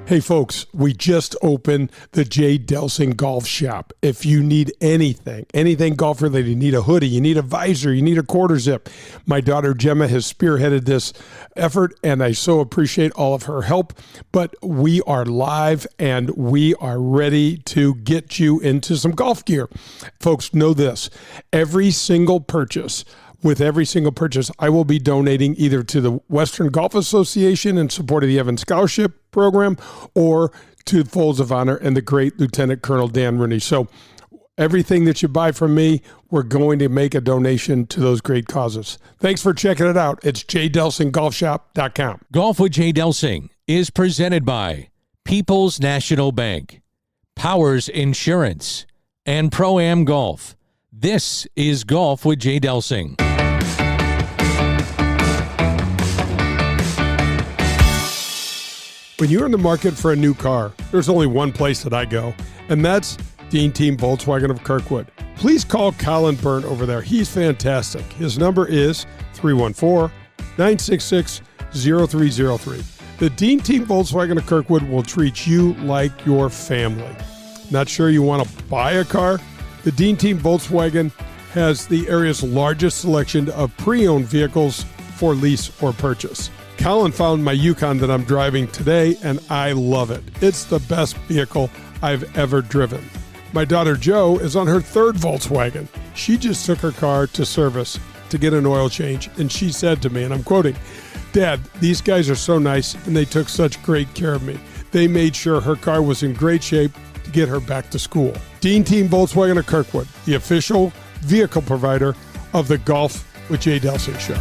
Hey folks, we just opened the Jay Delsing Golf Shop. If you need anything golf related, you need a hoodie, you need a visor, you need a quarter zip. My daughter Gemma has spearheaded this effort and I so appreciate all of her help. But we are live and we are ready to get you into some golf gear. Folks, know this, with every single purchase, I will be donating either to the Western Golf Association in support of the Evans Scholarship Program or to Folds of Honor and the great Lieutenant Colonel Dan Rooney. So everything that you buy from me, we're going to make a donation to those great causes. Thanks for checking it out. It's JDelsingGolfShop.com. Golf with Jay Delsing is presented by People's National Bank, Powers Insurance, and Pro-Am Golf. This is Golf with Jay Delsing. When you're in the market for a new car, there's only one place that I go, and that's Dean Team Volkswagen of Kirkwood. Please call Colin Byrne over there. He's fantastic. His number is 314-966-0303. The Dean Team Volkswagen of Kirkwood will treat you like your family. Not sure you want to buy a car? The Dean Team Volkswagen has the area's largest selection of pre-owned vehicles for lease or purchase. Colin found my Yukon that I'm driving today, and I love it. It's the best vehicle I've ever driven. My daughter Jo is on her 3rd Volkswagen. She just took her car to service to get an oil change, and she said to me, and I'm quoting, "Dad, these guys are so nice, and they took such great care of me. They made sure her car was in great shape to get her back to school." Dean Team Volkswagen of Kirkwood, the official vehicle provider of the Golf with Jay Delsing show.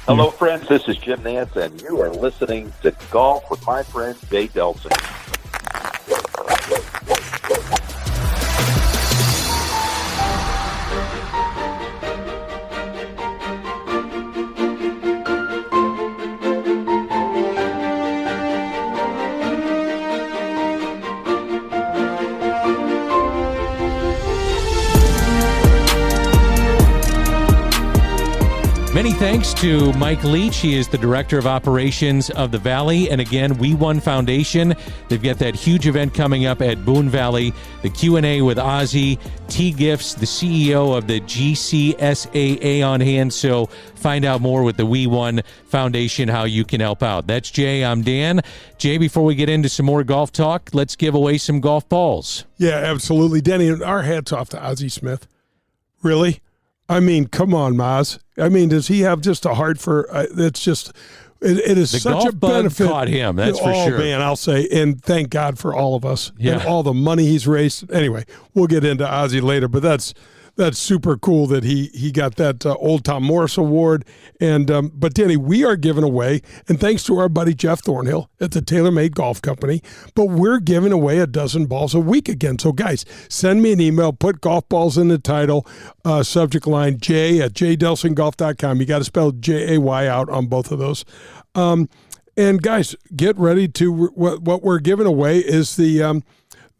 Hello, friends. This is Jim Nance, and you are listening to Golf with my friend Jay Delsing. Many thanks to Mike Leech. He is the Director of Operations of the Valley. And again, We Won Foundation. They've got that huge event coming up at Boone Valley. The Q&A with Ozzy. T-Gifts, the CEO of the GCSAA on hand. So find out more with the We Won Foundation, how you can help out. That's Jay. I'm Dan. Jay, before we get into some more golf talk, let's give away some golf balls. Yeah, absolutely. Denny, our hats off to Ozzy Smith. Really? I mean, come on, Maz. I mean, does he have just a heart for it's just it is the such golf a benefit. Bug caught him, that's for sure. Oh, man, I'll say, and thank God for all of us Yeah. and all the money he's raised. Anyway, we'll get into Ozzy later, but that's super cool that he got that Old Tom Morris Award. And but Danny, we are giving away, and thanks to our buddy Jeff Thornhill at the TaylorMade Golf Company, but we're giving away a dozen balls a week again. So guys, send me an email, put golf balls in the title, subject line Jay@jdelsinggolf.com. You got to spell Jay out on both of those. And guys, get ready to what we're giving away is the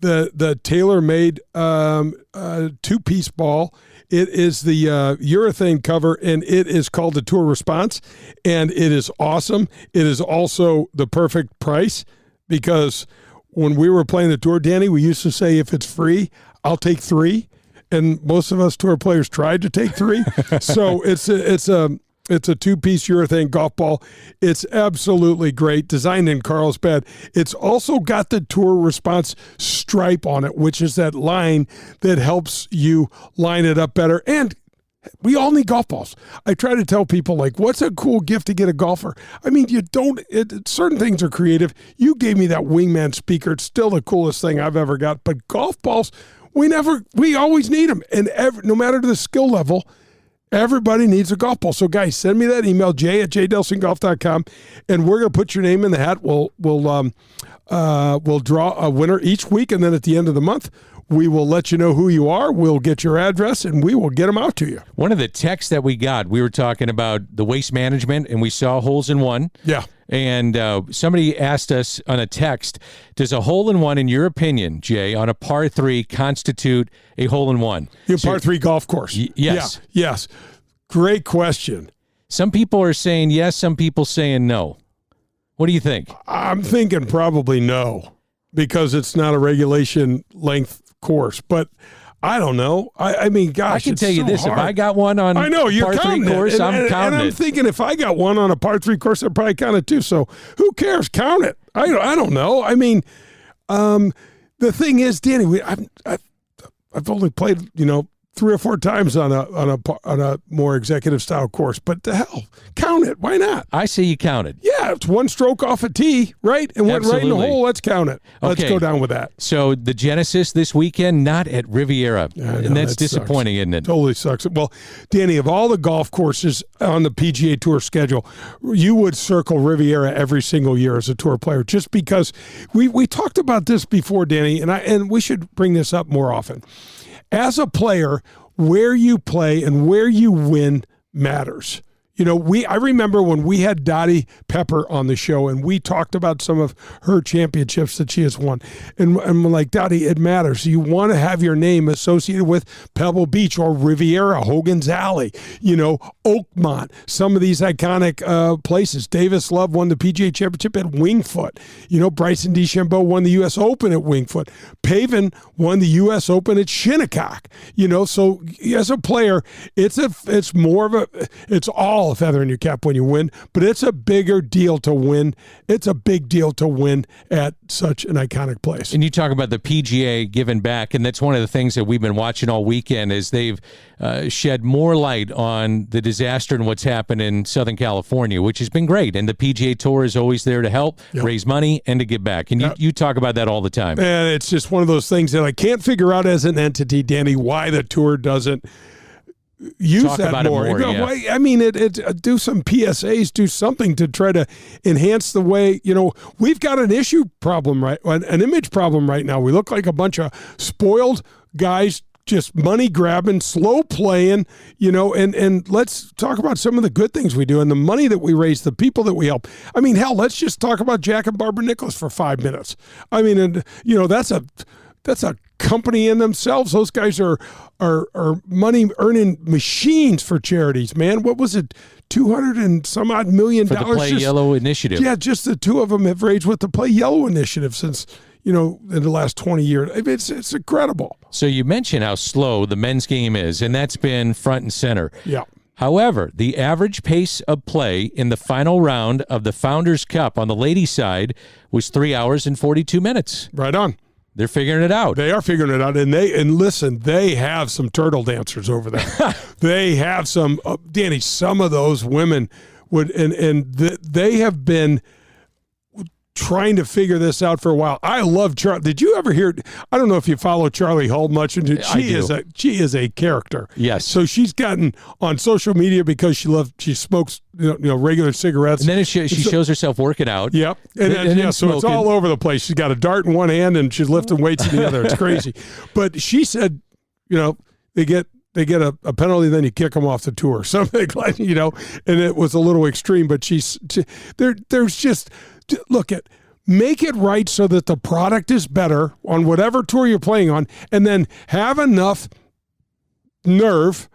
TaylorMade two-piece ball. It is the urethane cover, and it is called the Tour Response, and it is awesome. It is also the perfect price. because when we were playing the tour, Danny, we used to say, if it's free, I'll take 3. And most of us tour players tried to take 3. So it's a 2-piece urethane golf ball. It's absolutely great, designed in Carlsbad. It's also got the Tour Response stripe on it, which is that line that helps you line it up better. And we all need golf balls. I try to tell people, like, what's a cool gift to get a golfer? I mean, certain things are creative. You gave me that Wingman speaker. It's still the coolest thing I've ever got. But golf balls, we always need them. And no matter the skill level, everybody needs a golf ball. So, guys, send me that email, jay@jdelsinggolf.com, and we're going to put your name in the hat. We'll draw a winner each week, and then at the end of the month, we will let you know who you are. We'll get your address, and we will get them out to you. One of the texts that we got, we were talking about the waste management, and we saw holes in one. Yeah. And somebody asked us on a text, does a hole-in-one, in your opinion, Jay, on a par 3 constitute a hole-in-one? Par 3 golf course. Yes. Yeah, yes. Great question. Some people are saying yes, some people saying no. What do you think? I'm thinking probably no, because it's not a regulation length course. But I don't know. I mean, gosh, I can tell you this: hard. if I got one on I know, you're par 3 counting course, it. I'm counting and I'm it. thinking if I got one on a par 3 course, I'd probably count it too. So who cares? Count it. I don't know. I mean, the thing is, Danny, I've only played 3 or 4 times on a more executive style course, but the hell, count it. Why not? I say you count it. Yeah, it's 1 stroke off a tee, right? And went right in the hole. Let's count it. Let's go down with that. So the Genesis this weekend, not at Riviera. And that's disappointing, isn't it? Totally sucks. Well, Danny, of all the golf courses on the PGA Tour schedule, you would circle Riviera every single year as a tour player, just because we talked about this before, Danny, and we should bring this up more often. As a player, where you play and where you win matters. I remember when we had Dottie Pepper on the show, and we talked about some of her championships that she has won. And I'm like, Dottie, it matters. You want to have your name associated with Pebble Beach or Riviera, Hogan's Alley, Oakmont, some of these iconic places. Davis Love won the PGA Championship at Wingfoot. Bryson DeChambeau won the U.S. Open at Wingfoot. Pavin won the U.S. Open at Shinnecock. So as a player, it's all a feather in your cap when you win, but it's a bigger deal to win. It's a big deal to win at such an iconic place. And you talk about the PGA giving back, and that's one of the things that we've been watching all weekend is they've shed more light on the disaster and what's happened in Southern California, which has been great. And the PGA Tour is always there to help, raise money, and to give back. And you talk about that all the time. And it's just one of those things that I can't figure out as an entity, Danny, why the tour doesn't use Talk that about more. It more, yeah. I mean, do some PSAs, do something to try to enhance the way, we've got an issue problem, right? An image problem right now. We look like a bunch of spoiled guys, just money grabbing, slow playing, and let's talk about some of the good things we do and the money that we raise, the people that we help. I mean, hell, let's just talk about Jack and Barbara Nicholas for 5 minutes. I mean, and that's a company in themselves. Those guys are money earning machines for charities, man. What was it? $200 and some odd million for the Play Yellow initiative. Yeah, just the two of them have raised with the Play Yellow initiative since in the last 20 years. It's incredible. So you mentioned how slow the men's game is, and that's been front and center. Yeah. However, the average pace of play in the final round of the Founders Cup on the ladies' side was 3 hours and 42 minutes. Right on. They're figuring it out. They are figuring it out, and listen, they have some turtle dancers over there. They have some, Danny. Some of those women they have been trying to figure this out for a while. I love Charlie. Did you ever hear? I don't know if you follow Charlie Hull much. She is a character. Yes. So she's gotten on social media because she smokes regular cigarettes. And then she shows herself working out. Yep. And so it's all over the place. She's got a dart in one hand and she's lifting weights in the other. It's crazy. But she said, they get a penalty, then you kick them off the tour. Something like, and it was a little extreme, but there's just, make it right so that the product is better on whatever tour you're playing on, and then have enough nerve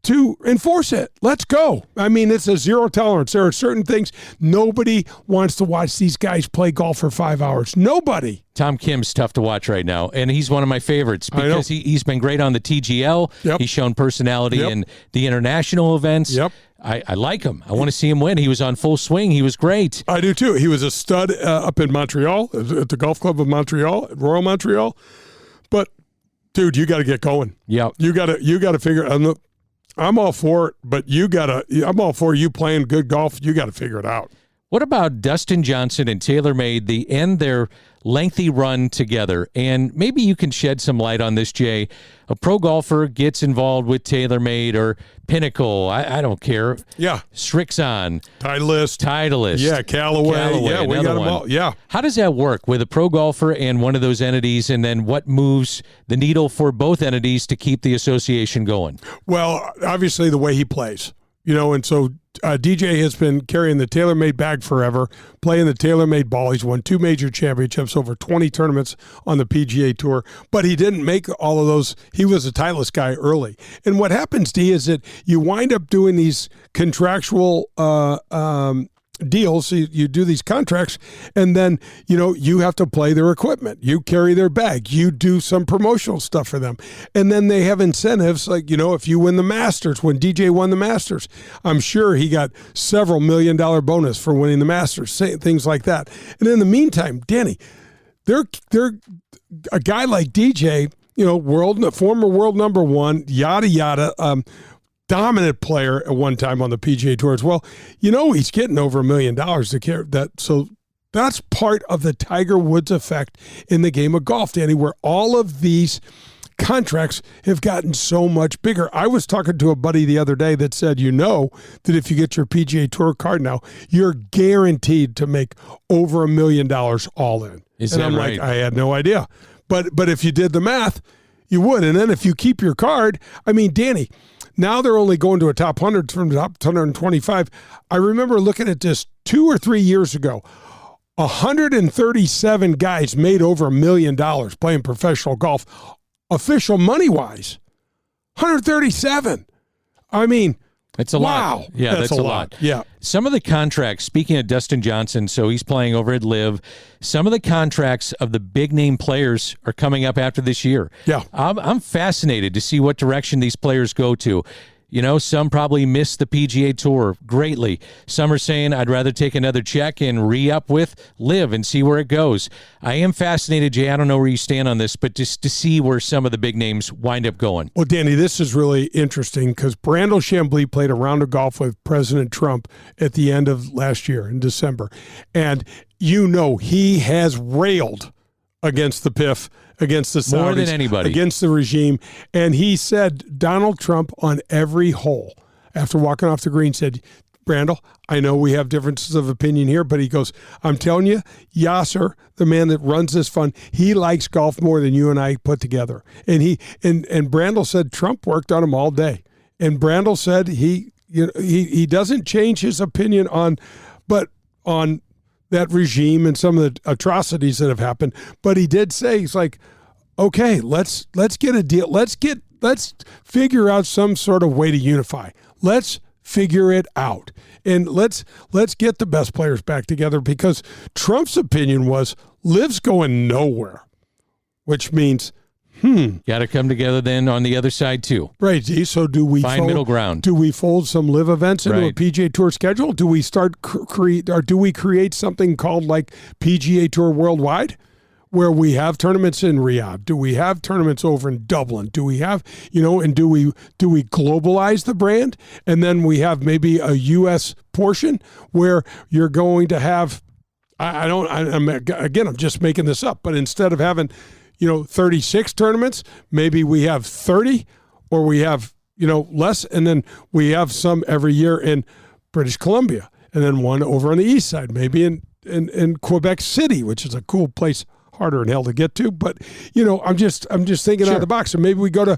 to enforce it. Let's go. I mean, it's a zero tolerance. There are certain things nobody wants to watch these guys play golf for 5 hours. Nobody. Tom Kim's tough to watch right now, and he's one of my favorites because he's been great on the TGL. Yep. He's shown personality in the international events. Yep. I like him. I want to see him win. He was on full swing. He was great. I do too. He was a stud up in Montreal, at the Golf Club of Montreal, at Royal Montreal. But, dude, you got to get going. Yeah. You got to figure it. I'm all for it, but I'm all for you playing good golf. You got to figure it out. What about Dustin Johnson and TaylorMade? They end their lengthy run together, and maybe you can shed some light on this, Jay. A pro golfer gets involved with TaylorMade or Pinnacle. I don't care. Yeah. Strixon. Titleist. Yeah, Callaway. Yeah, we got them all. Yeah. How does that work with a pro golfer and one of those entities, and then what moves the needle for both entities to keep the association going? Well, obviously the way he plays, and so DJ has been carrying the TaylorMade bag forever, playing the TaylorMade ball. He's won 2 major championships, over 20 tournaments on the PGA Tour, but he didn't make all of those. He was a Titleist guy early. And what happens, D, is that you wind up doing these contractual deals. You do these contracts, and then you have to play their equipment. You carry their bag. You do some promotional stuff for them, and then they have incentives. Like if you win the Masters, when DJ won the Masters, I'm sure he got several $1 million bonus for winning the Masters. Things like that. And in the meantime, Danny, they're a guy like DJ. Former world number 1, yada yada. Dominant player at one time on the PGA Tour as well. He's getting over $1 million to carry that. So that's part of the Tiger Woods effect in the game of golf, Danny, where all of these contracts have gotten so much bigger. I was talking to a buddy the other day that said, that if you get your PGA Tour card now, you're guaranteed to make over $1 million all in. Is that right? Like, I had no idea. But if you did the math, you would. And then if you keep your card, Danny, now they're only going to a top 100 from the top 125. I remember looking at this 2 or 3 years ago. 137 guys made over $1 million playing professional golf, official money-wise. 137. It's a lot. Yeah, that's a lot. Yeah. Some of the contracts, speaking of Dustin Johnson, so he's playing over at LIV, some of the contracts of the big-name players are coming up after this year. Yeah. I'm fascinated to see what direction these players go to. Some probably miss the PGA Tour greatly. Some are saying, I'd rather take another check and re-up with LIV and see where it goes. I am fascinated, Jay. I don't know where you stand on this, but just to see where some of the big names wind up going. Well, Danny, this is really interesting because Brandel Chambly played a round of golf with President Trump at the end of last year in December. And he has railed against the PIF, against the Saudis, more than anybody, against the regime. And he said, Donald Trump on every hole, after walking off the green, said, Brandel, I know we have differences of opinion here, but he goes, I'm telling you, Yasser, the man that runs this fund, he likes golf more than you and I put together. And and Brandel said Trump worked on him all day. And Brandel said he doesn't change his opinion on that regime and some of the atrocities that have happened. But he did say, he's like, okay, let's get a deal. Let's figure out some sort of way to unify. Let's figure it out. And let's get the best players back together, because Trump's opinion was LIV's going nowhere, which means, got to come together then on the other side too. Right, Z. So do we find middle ground? Do we fold some LIV events into a PGA Tour schedule? Do we start create something called like PGA Tour Worldwide, where we have tournaments in Riyadh? Do we have tournaments over in Dublin? Do we have, and do we globalize the brand? And then we have maybe a U.S. portion where you're going to have, I'm just making this up, but instead of having 36 tournaments, maybe we have 30, or we have, less, and then we have some every year in British Columbia, and then one over on the east side, maybe in Quebec City, which is a cool place, harder in hell to get to. But, I'm just thinking out of the box. So maybe we go to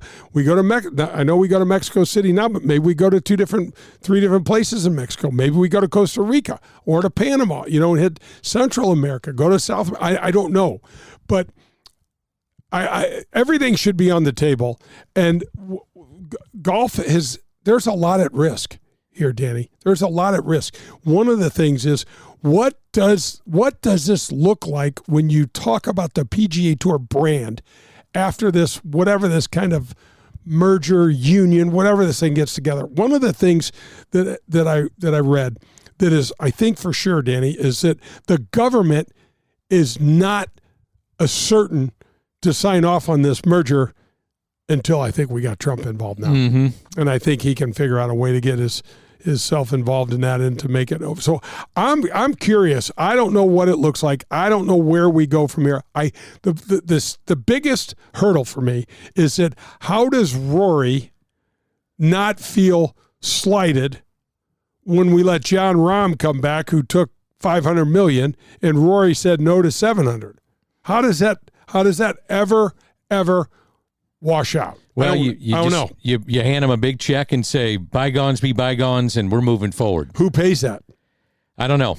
Mexico. I know we go to Mexico City now, but maybe we go to 3 different places in Mexico. Maybe we go to Costa Rica or to Panama, and hit Central America, go to South. I don't know, but everything should be on the table, and golf has there's a lot at risk here, Danny. There's a lot at risk. One of the things is, what does this look like when you talk about the PGA Tour brand after this, whatever this kind of merger, union, whatever this thing gets together? One of the things that I read that is, I think for sure, Danny, is that the government is not certain to sign off on this merger until I think we got Trump involved now. Mm-hmm. And I think he can figure out a way to get himself involved in that and to make it over. So I'm curious. I don't know what it looks like. I don't know where we go from here. The biggest hurdle for me is that how does Rory not feel slighted when we let John Rahm come back, who took $500 million, and Rory said no to $700? How does that ever wash out? Well, I don't know. You hand them a big check and say, bygones be bygones, and we're moving forward. Who pays that? I don't know.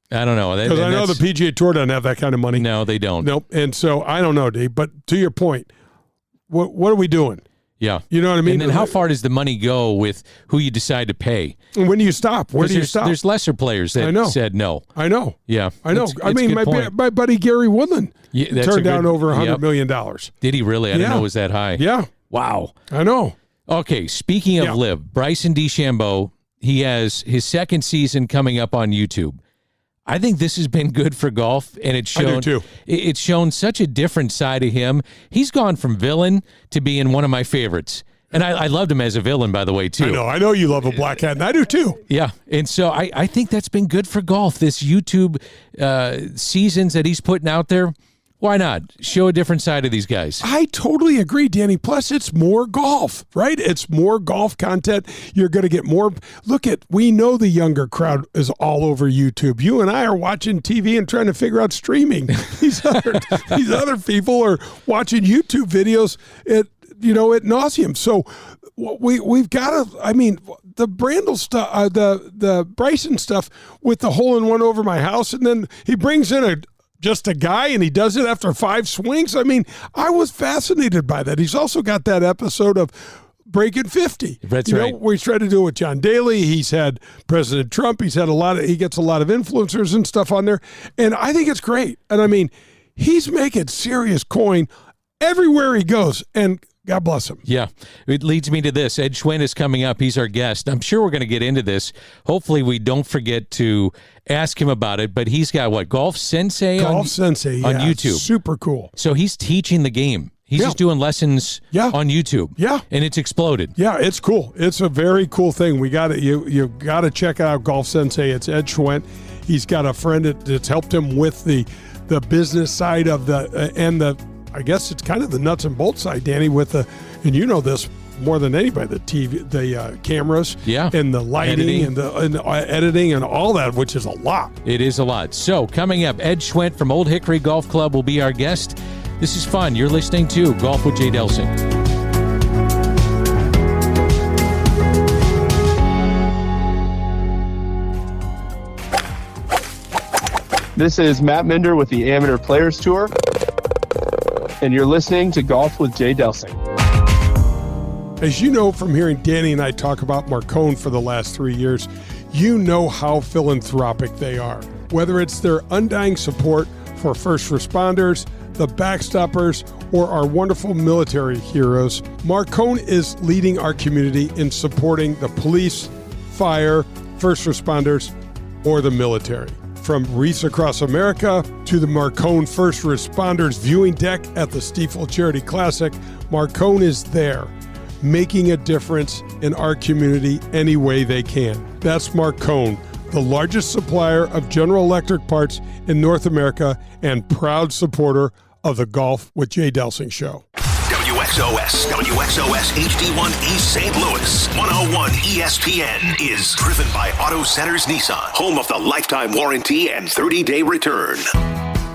Because I know the PGA Tour doesn't have that kind of money. No, they don't. Nope. And so I don't know, Dave. But to your point, what are we doing? Yeah. You know what I mean? And then how far does the money go with who you decide to pay? And when do you stop? Where do you stop? There's lesser players that said no. I know. Yeah. I know. I mean, my buddy Gary Woodland turned down over $100 million. Did he really? I didn't know it was that high. Yeah. Wow. I know. Okay, speaking of Live, Bryson DeChambeau, he has his second season coming up on YouTube. I think this has been good for golf, and it's shown such a different side of him. He's gone from villain to being one of my favorites. And I loved him as a villain, by the way, too. I know you love a black hat, and I do too. Yeah, and so I think that's been good for golf, this YouTube seasons that he's putting out there. Why not? Show a different side of these guys. I totally agree, Danny. Plus, it's more golf, right? It's more golf content. You're going to get more. We know the younger crowd is all over YouTube. You and I are watching TV and trying to figure out streaming. These other people are watching YouTube videos at nauseum. So we've got to, the Brandel stuff, the Bryson stuff with the hole-in-one over my house, and then he brings in just a guy, and he does it after 5 swings. I was fascinated by that. He's also got that episode of Breaking 50. That's right. Where he's tried to do it with John Daly. He's had President Trump. He gets a lot of influencers and stuff on there. And I think it's great. And he's making serious coin everywhere he goes. And God bless him. Yeah. It leads me to this. Ed Schwent is coming up. He's our guest. I'm sure we're going to get into this. Hopefully we don't forget to ask him about it, but he's got Golf Sensei on YouTube. Super cool. So he's teaching the game. He's just doing lessons on YouTube. Yeah. And it's exploded. Yeah, it's cool. It's a very cool thing. We got you got to check out Golf Sensei. It's Ed Schwent. He's got a friend that's helped him with the business side of I guess it's kind of the nuts and bolts side, Danny, and you know this more than anybody, the TV, the cameras, and the lighting, and the editing and all that, which is a lot. It is a lot. So coming up, Ed Schwent from Old Hickory Golf Club will be our guest. This is fun. You're listening to Golf with Jay Delsing. This is Matt Minder with the Amateur Players Tour, and you're listening to Golf with Jay Delsing. As you know from hearing Danny and I talk about Marcone for the last 3 years, you know how philanthropic they are. Whether it's their undying support for first responders, the backstoppers, or our wonderful military heroes, Marcone is leading our community in supporting the police, fire, first responders, or the military. From Wreaths Across America to the Marcone First Responders viewing deck at the Stiefel Charity Classic, Marcone is there, making a difference in our community any way they can. That's Marcone, the largest supplier of General Electric parts in North America and proud supporter of the Golf with Jay Delsing show. WXOS HD1 East St. Louis 101 ESPN is driven by Auto Centers Nissan, home of the lifetime warranty and 30-day return.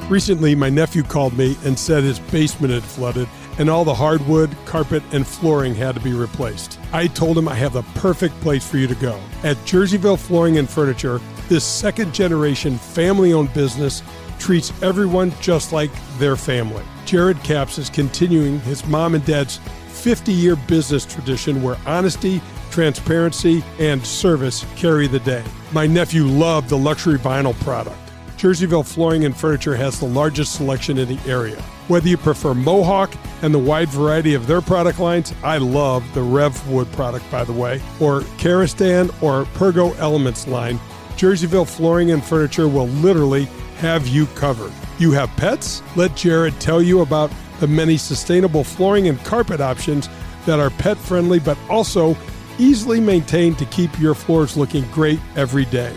Recently, my nephew called me and said his basement had flooded and all the hardwood, carpet, and flooring had to be replaced. I told him I have the perfect place for you to go. At Jerseyville Flooring and Furniture, this second-generation family-owned business treats everyone just like their family. Jared Capps is continuing his mom and dad's 50-year business tradition where honesty, transparency, and service carry the day. My nephew loved the luxury vinyl product. Jerseyville Flooring and Furniture has the largest selection in the area. Whether you prefer Mohawk and the wide variety of their product lines, I love the Rev Wood product, by the way, or Karastan or Pergo Elements line, Jerseyville Flooring and Furniture will literally have you covered. You have pets? Let Jared tell you about the many sustainable flooring and carpet options that are pet-friendly but also easily maintained to keep your floors looking great every day.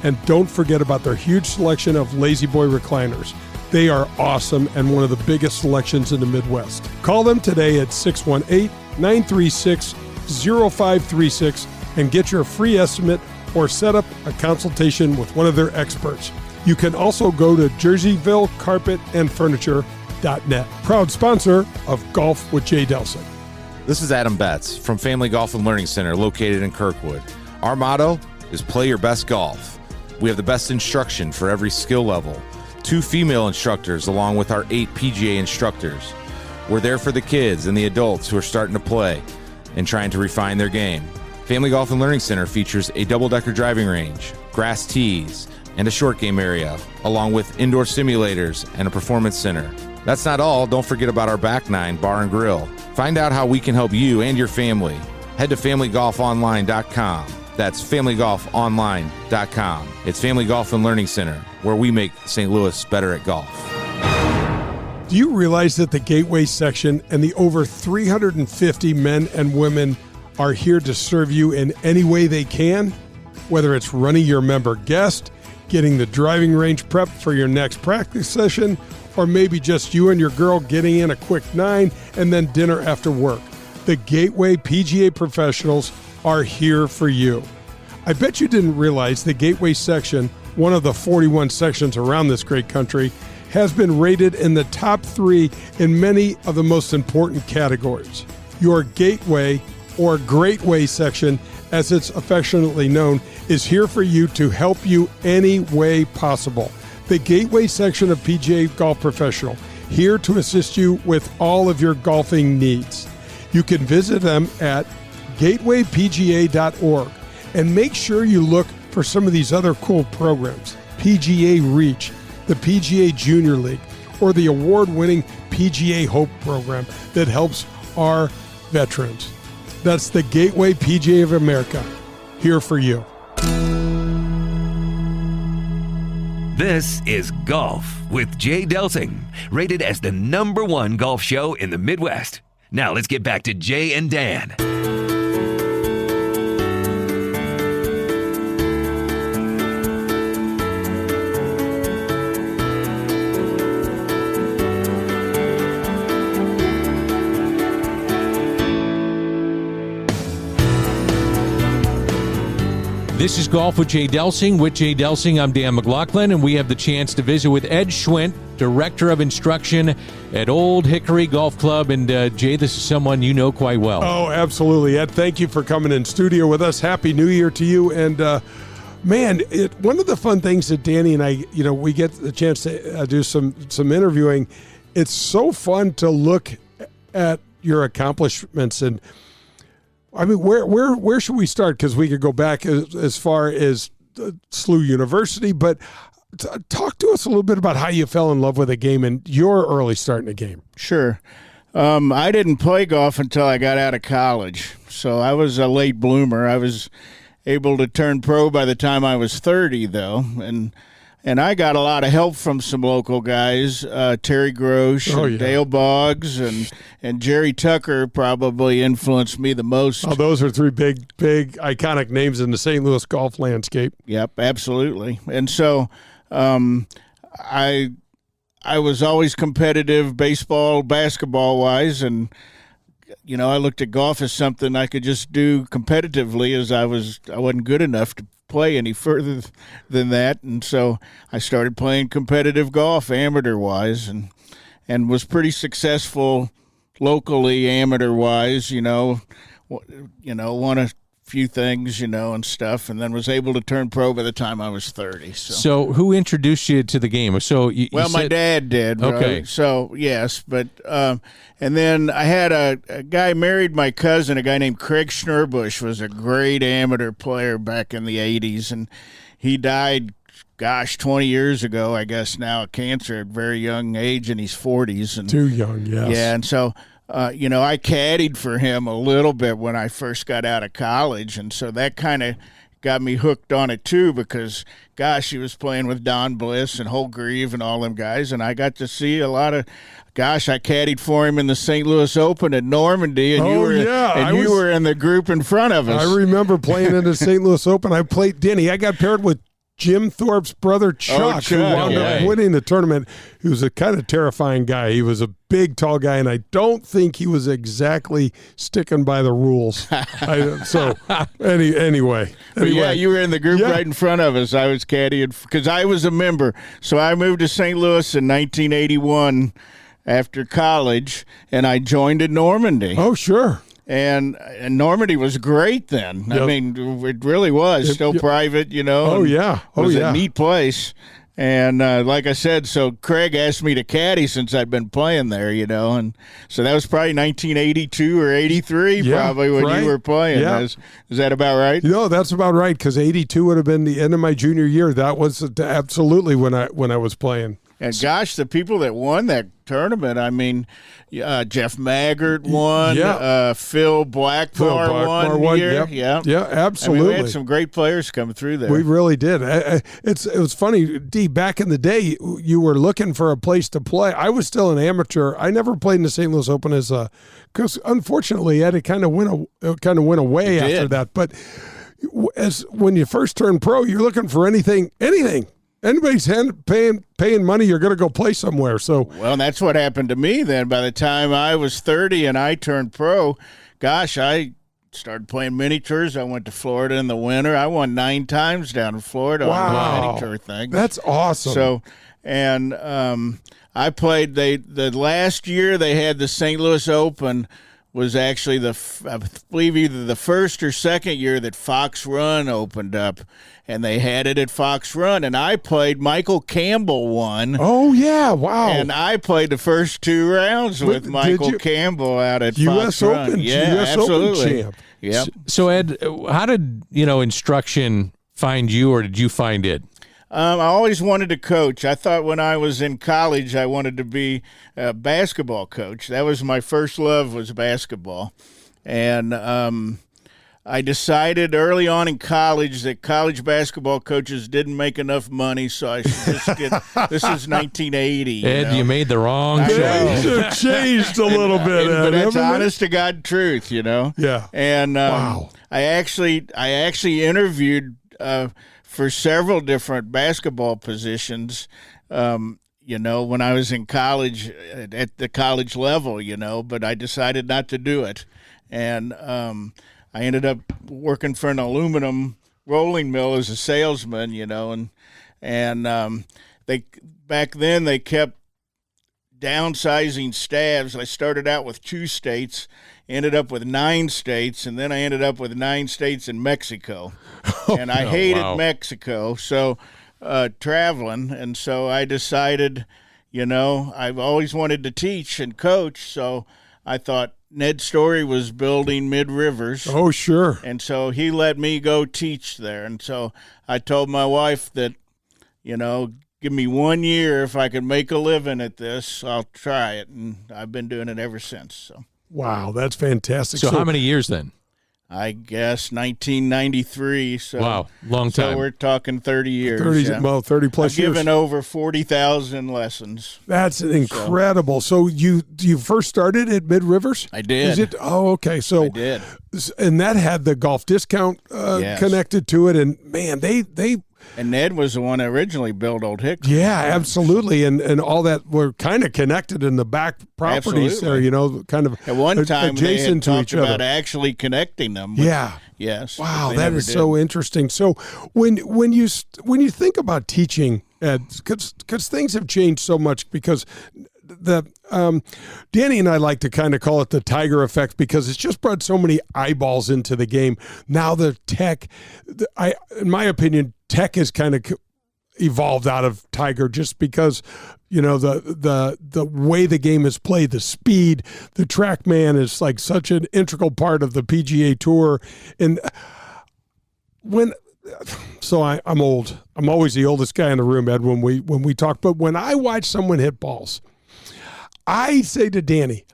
And don't forget about their huge selection of Lazy Boy recliners. They are awesome and one of the biggest selections in the Midwest. Call them today at 618-936-0536 and get your free estimate or set up a consultation with one of their experts. You can also go to jerseyvillecarpetandfurniture.net. Proud sponsor of Golf with Jay Delsing. This is Adam Betts from Family Golf and Learning Center located in Kirkwood. Our motto is play your best golf. We have the best instruction for every skill level. 2 female instructors along with our 8 PGA instructors. We're there for the kids and the adults who are starting to play and trying to refine their game. Family Golf and Learning Center features a double-decker driving range, grass tees, and a short game area, along with indoor simulators and a performance center. That's not all. Don't forget about our Back Nine Bar and Grill. Find out how we can help you and your family. Head to FamilyGolfOnline.com. That's FamilyGolfOnline.com. It's Family Golf and Learning Center, where we make St. Louis better at golf. Do you realize that the Gateway section and the over 350 men and women are here to serve you in any way they can? Whether it's running your member guest, getting the driving range prep for your next practice session, or maybe just you and your girl getting in a quick 9 and then dinner after work. The Gateway PGA professionals are here for you. I bet you didn't realize the Gateway section, one of the 41 sections around this great country, has been rated in the top 3 in many of the most important categories. Your Gateway or Great Way section, as it's affectionately known, is here for you to help you any way possible. The Gateway section of PGA Golf Professional, here to assist you with all of your golfing needs. You can visit them at gatewaypga.org and make sure you look for some of these other cool programs. PGA Reach, the PGA Junior League, or the award-winning PGA Hope program that helps our veterans. That's the Gateway PGA of America, here for you. This is Golf with Jay Delsing, rated as the #1 golf show in the Midwest. Now let's get back to Jay and Dan. This is Golf with Jay Delsing. With Jay Delsing, I'm Dan McLaughlin, and we have the chance to visit with Ed Schwent, Director of Instruction at Old Hickory Golf Club. And Jay, this is someone you know quite well. Oh, absolutely. Ed, thank you for coming in studio with us. Happy New Year to you. And man, one of the fun things that Danny and I, we get the chance to do some interviewing. It's so fun to look at your accomplishments. And I mean, where should we start? Because we could go back as far as SLU University, but talk to us a little bit about how you fell in love with the game and your early start in the game. Sure. I didn't play golf until I got out of college, so I was a late bloomer. I was able to turn pro by the time I was 30, though, and I got a lot of help from some local guys, Terry Grosh, and Dale Boggs, and Jerry Tucker probably influenced me the most. Oh, those are 3 big, iconic names in the St. Louis golf landscape. Yep, absolutely. And so I was always competitive baseball, basketball-wise, and I looked at golf as something I could just do competitively, as I wasn't good enough to play any further than that, and so I started playing competitive golf amateur-wise, and was pretty successful locally amateur-wise. Won a few things, and stuff, and then was able to turn pro by the time I was 30. So who introduced you to the game? So my dad did. Okay. Right? So yes, but and then I had a guy married my cousin, a guy named Craig Schnurbush, was a great amateur player back in the 80s, and he died, 20 years ago, I guess now, of cancer at a very young age in his 40s. And too young, yes. Yeah, and so I caddied for him a little bit when I first got out of college, and so that kind of got me hooked on it too, because he was playing with Don Bliss and Holgreave and all them guys, and I got to see a lot of. I caddied for him in the St. Louis Open at Normandy, and you were in the group in front of us. I remember playing in the St. Louis Open. I played Denny. I got paired with Jim Thorpe's brother Chuck, who wound up winning the tournament. He was a kind of terrifying guy. He was a big, tall guy, and I don't think he was exactly sticking by the rules. Anyway. But yeah, you were in the group right in front of us. I was caddying because I was a member. So I moved to St. Louis in 1981 after college, and I joined at Normandy. Oh, sure. And Normandy was great then. Yep. I mean, it really was. Still private, Oh, yeah. It was a neat place. And like I said, so Craig asked me to caddy since I'd been playing there, and so that was probably 1982 or 83 probably when you were playing. Yeah. Is that about right? No, that's about right, because 82 would have been the end of my junior year. That was absolutely when I was playing. And the people that won that tournament, I mean, Jeff Maggart won. Phil Blackmore won here. Yeah, absolutely. I mean, we had some great players come through there. We really did. It was funny, D, back in the day, you were looking for a place to play. I was still an amateur. I never played in the St. Louis Open because unfortunately, Ed, it kind of went away after that. But when you first turn pro, you're looking for anything. Anybody's paying money, you're going to go play somewhere. So well, that's what happened to me then. By the time I was 30 and I turned pro, I started playing mini tours. I went to Florida in the winter. I won 9 times down in Florida on the mini tour thing. That's awesome. So, and I played. The last year they had the St. Louis Open was actually I believe either the first or second year that Fox Run opened up, and they had it at Fox Run, and I played. Michael Campbell won. Oh, yeah, wow. And I played the first 2 rounds with Michael Campbell out at US Fox Open, Run. Yeah, US absolutely. Open champ. Yep. So, Ed, how did, instruction find you, or did you find it? I always wanted to coach. I thought when I was in college I wanted to be a basketball coach. That was my first love, was basketball. And I decided early on in college that college basketball coaches didn't make enough money, so I should just get – this is 1980. Ed, you made the wrong choice. Things have changed a little bit, Ed. But it's honest-to-God truth, Yeah. And wow. I actually interviewed for several different basketball positions, when I was in college, at the college level, but I decided not to do it. And I ended up working for an aluminum rolling mill as a salesman, and they back then they kept downsizing staffs. I started out with 2 states, ended up with 9 states, and then I ended up with 9 states in Mexico. And I hated Mexico, so traveling. And so I decided, I've always wanted to teach and coach. So I thought Ned Story was building Mid-Rivers. Oh, sure. And so he let me go teach there. And so I told my wife that, give me 1 year. If I could make a living at this, I'll try it. And I've been doing it ever since. So. Wow, that's fantastic. So how many years then? I guess 1993. So wow, long time. So we're talking 30 years. 30 plus years. I've given over 40,000 lessons. That's incredible. So you first started at Mid-Rivers? I did. Is it? Oh, okay. So I did. And that had the golf discount connected to it. And man, they and Ned was the one that originally built Old Hickory. Yeah, absolutely. And all that were kind of connected in the back properties there, kind of at one time adjacent they had to each talked other. about actually connecting them. Yes. Wow, that is so interesting. So when you think about teaching, Ed, because things have changed so much, because Danny and I like to kind of call it the Tiger effect because it's just brought so many eyeballs into the game. Now the tech, in my opinion, tech has kind of evolved out of Tiger just because, the way the game is played, the speed, the TrackMan is like such an integral part of the PGA Tour. And I'm old. I'm always the oldest guy in the room, Ed, when we talk. But when I watch someone hit balls, I say to Danny,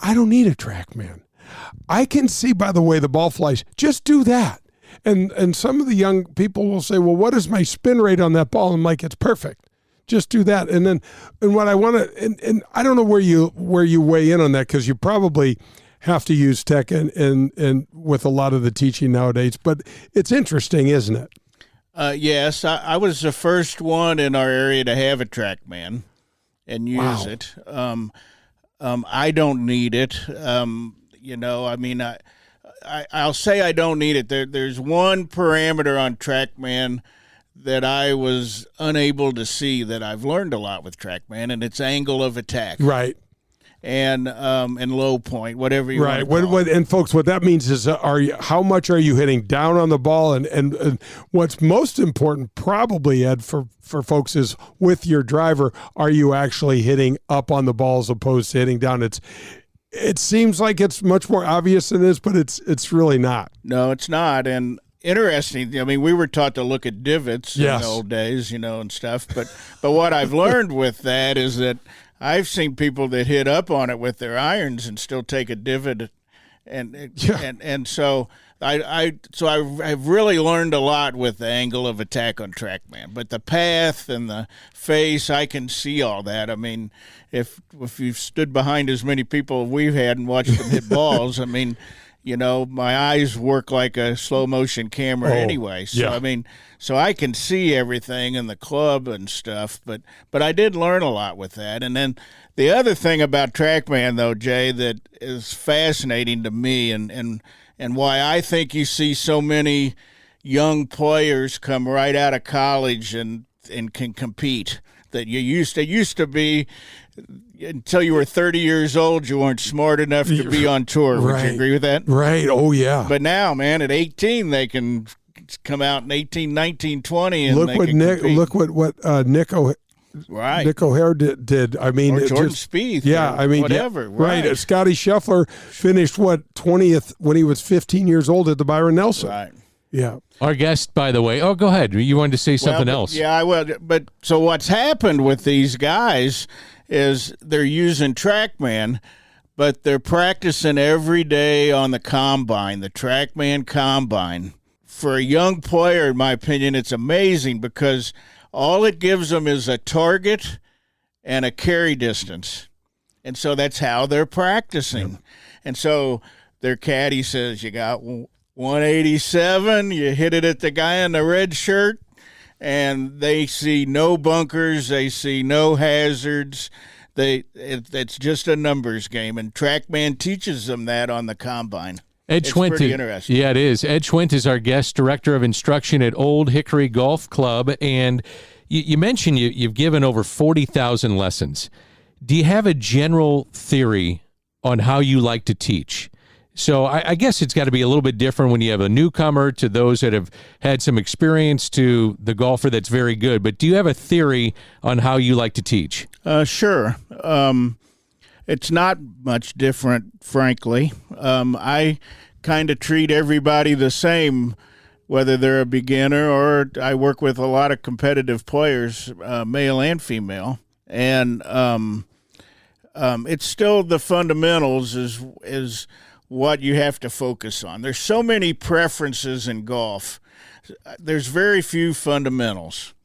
I don't need a TrackMan. I can see by the way the ball flies. Just do that. And some of the young people will say, well, what is my spin rate on that ball? I'm like, it's perfect. Just do that. And what I want to, and I don't know where you weigh in on that, because you probably have to use tech and with a lot of the teaching nowadays, but it's interesting, isn't it? Yes, I was the first one in our area to have a TrackMan and use it. I don't need it. I'll say I don't need it. There's one parameter on TrackMan that I was unable to see that I've learned a lot with TrackMan, and it's angle of attack. Right. And low point, whatever you want to call it. And folks, what that means is how much are you hitting down on the ball? And what's most important probably, Ed, for folks is with your driver, are you actually hitting up on the ball as opposed to hitting down? It seems like it's much more obvious than this, but it's really not. No, it's not. And interesting. I mean, we were taught to look at divots in Yes. the old days, and stuff. But what I've learned with that is that I've seen people that hit up on it with their irons and still take a divot, and so I've really learned a lot with the angle of attack on TrackMan. But the path and the face, I can see all that. I mean, if you've stood behind as many people as we've had and watched them hit balls, I mean, my eyes work like a slow motion camera anyway. So yeah. So I can see everything in the club and stuff, but I did learn a lot with that. And then the other thing about TrackMan, though, Jay, that is fascinating to me and why I think you see so many young players come right out of college and can compete. That used to be, until you were 30 years old, you weren't smart enough to be on tour. Would you agree with that? Right. Oh, yeah. But now, man, at 18, they can come out in 18, 19, 20, and look they what can compete. Look what Nick O'Hare did. I mean, or Jordan Spieth. Yeah, or I mean, whatever. Yeah, right. Scotty Scheffler finished 20th when he was 15 years old at the Byron Nelson. Right. Yeah. Our guest, by the way. Oh, go ahead. You wanted to say something else. Yeah, I will. But so what's happened with these guys is they're using TrackMan, but they're practicing every day on the combine, the TrackMan combine. For a young player, in my opinion, it's amazing because all it gives them is a target and a carry distance. And so that's how they're practicing. Yep. And so their caddy says, you got 187, you hit it at the guy in the red shirt, and they see no bunkers, they see no hazards. It's just a numbers game, and TrackMan teaches them that on the combine. Ed Schwent, pretty interesting. Yeah, it is. Ed Schwent is our guest, director of instruction at Old Hickory Golf Club, and you mentioned you've given over 40,000 lessons. Do you have a general theory on how you like to teach? So I guess it's got to be a little bit different when you have a newcomer to those that have had some experience to the golfer that's very good. But do you have a theory on how you like to teach? Sure. It's not much different, frankly. I kind of treat everybody the same, whether they're a beginner or I work with a lot of competitive players, male and female. And it's still the fundamentals is what you have to focus on. There's so many preferences in golf. There's very few fundamentals,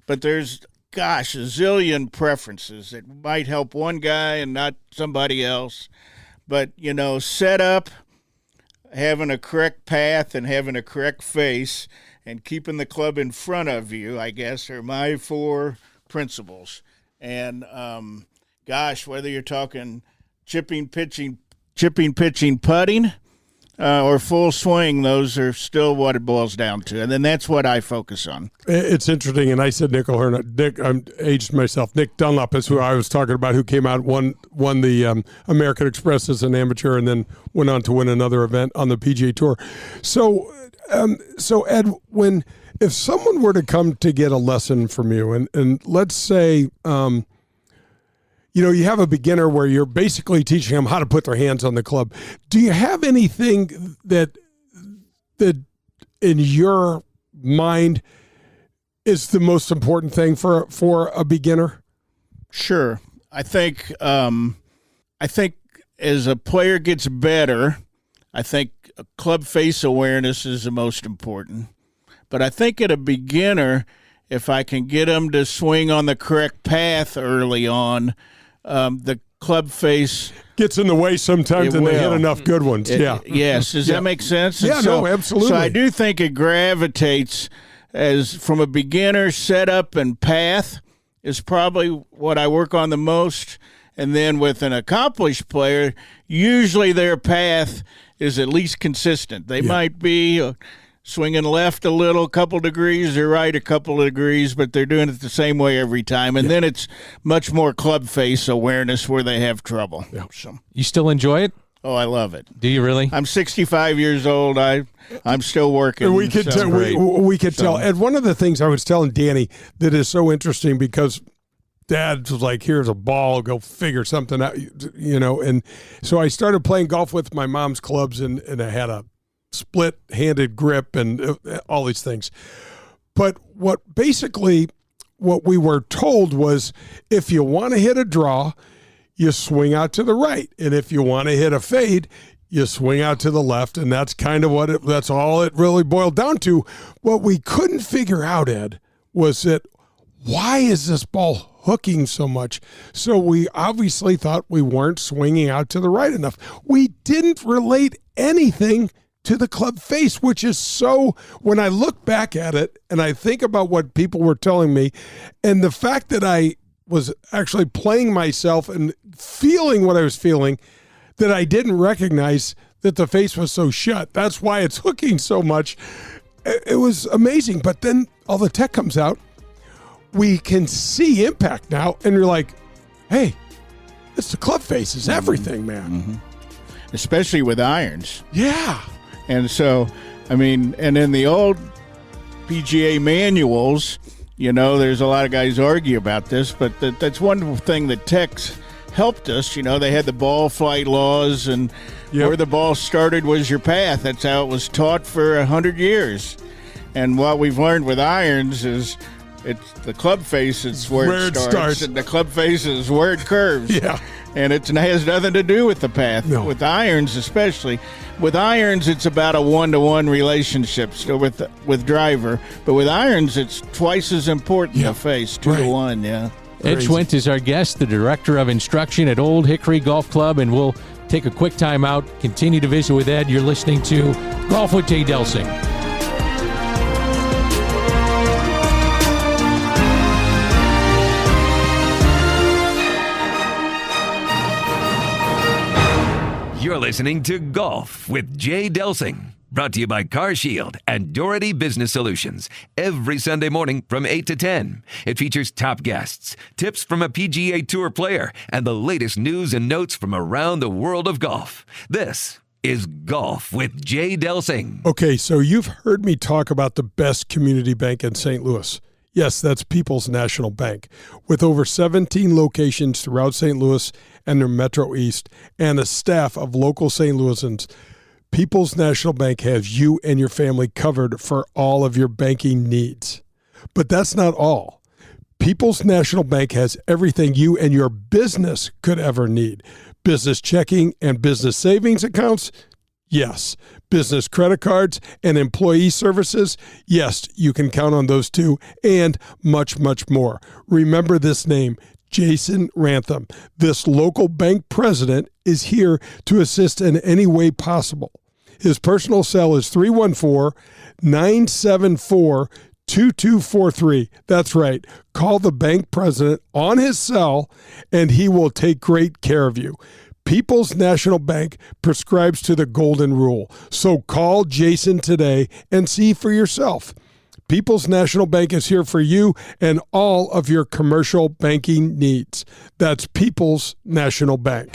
but there's, a zillion preferences that might help one guy and not somebody else. But, set up, having a correct path and having a correct face and keeping the club in front of you, I guess, are my 4 principles. And, whether you're talking chipping, pitching, putting, or full swing, those are still what it boils down to. And then that's what I focus on. It's interesting, and I said Nick O'Hearn. Nick, I'm aged myself. Nick Dunlop is who I was talking about, who came out, won the American Express as an amateur, and then went on to win another event on the PGA Tour. So Ed, if someone were to come to get a lesson from you, and let's say, you have a beginner where you're basically teaching them how to put their hands on the club. Do you have anything that in your mind is the most important thing for a beginner? Sure. I think as a player gets better, I think club face awareness is the most important. But I think at a beginner, if I can get them to swing on the correct path early on, the club face gets in the way sometimes, and they hit enough good ones. Yes. Does that make sense? Yeah, no, absolutely. So I do think it gravitates as from a beginner setup and path is probably what I work on the most. And then with an accomplished player, usually their path is at least consistent. They might be swinging left a little, a couple degrees, or right a couple of degrees, but they're doing it the same way every time. And then it's much more club face awareness where they have trouble. Yeah. So. You still enjoy it? Oh, I love it. Do you really? I'm 65 years old. I'm still working. We could tell. We could tell. And one of the things I was telling Danny that is so interesting, because Dad was like, "Here's a ball. Go figure something out," And so I started playing golf with my mom's clubs, and I had a split-handed grip and all these things. But what we were told was, if you want to hit a draw, you swing out to the right, and if you want to hit a fade, you swing out to the left, and that's kind of that's all it really boiled down to. What we couldn't figure out, Ed, was that why is this ball hooking so much? So we obviously thought we weren't swinging out to the right enough. We didn't relate anything to the club face, which is so, when I look back at it and I think about what people were telling me, and the fact that I was actually playing myself and feeling what I was feeling, that I didn't recognize that the face was so shut. That's why it's hooking so much. It was amazing. But then all the tech comes out. We can see impact now, and you're like, hey, it's the club face is everything, man. Mm-hmm. Especially with irons. Yeah. And so, and in the old PGA manuals, there's a lot of guys argue about this, but that's one thing that techs helped us. They had the ball flight laws, and where the ball started was your path. That's how it was taught for 100 years. And what we've learned with irons is it's the club face is where it starts, and the club face is where it curves. Yeah. And it has nothing to do with the path. No. With irons especially. With irons, it's about a 1-to-1 relationship still with driver. But with irons, it's twice as important the face, 2-to-1, yeah. Ed Schwent is our guest, the Director of Instruction at Old Hickory Golf Club, and we'll take a quick time out, continue to visit with Ed. You're listening to Golf with Jay Delsing. You're listening to Golf with Jay Delsing, brought to you by CarShield and Doherty Business Solutions, every Sunday morning from 8 to 10. It features top guests, tips from a PGA Tour player, and the latest news and notes from around the world of golf. This is Golf with Jay Delsing. Okay, so you've heard me talk about the best community bank in St. Louis. Yes, that's People's National Bank, with over 17 locations throughout St. Louis and their Metro East, and a staff of local St. Louisans. People's National Bank has you and your family covered for all of your banking needs. But that's not all. People's National Bank has everything you and your business could ever need. Business checking and business savings accounts? Yes. Business credit cards and employee services? Yes, you can count on those too, and much, much more. Remember this name, Jason Rantham. This local bank president is here to assist in any way possible. His personal cell is 314-974-2243. That's right. Call the bank president on his cell, and he will take great care of you. People's National Bank prescribes to the golden rule. So call Jason today and see for yourself. People's National Bank is here for you and all of your commercial banking needs. That's People's National Bank.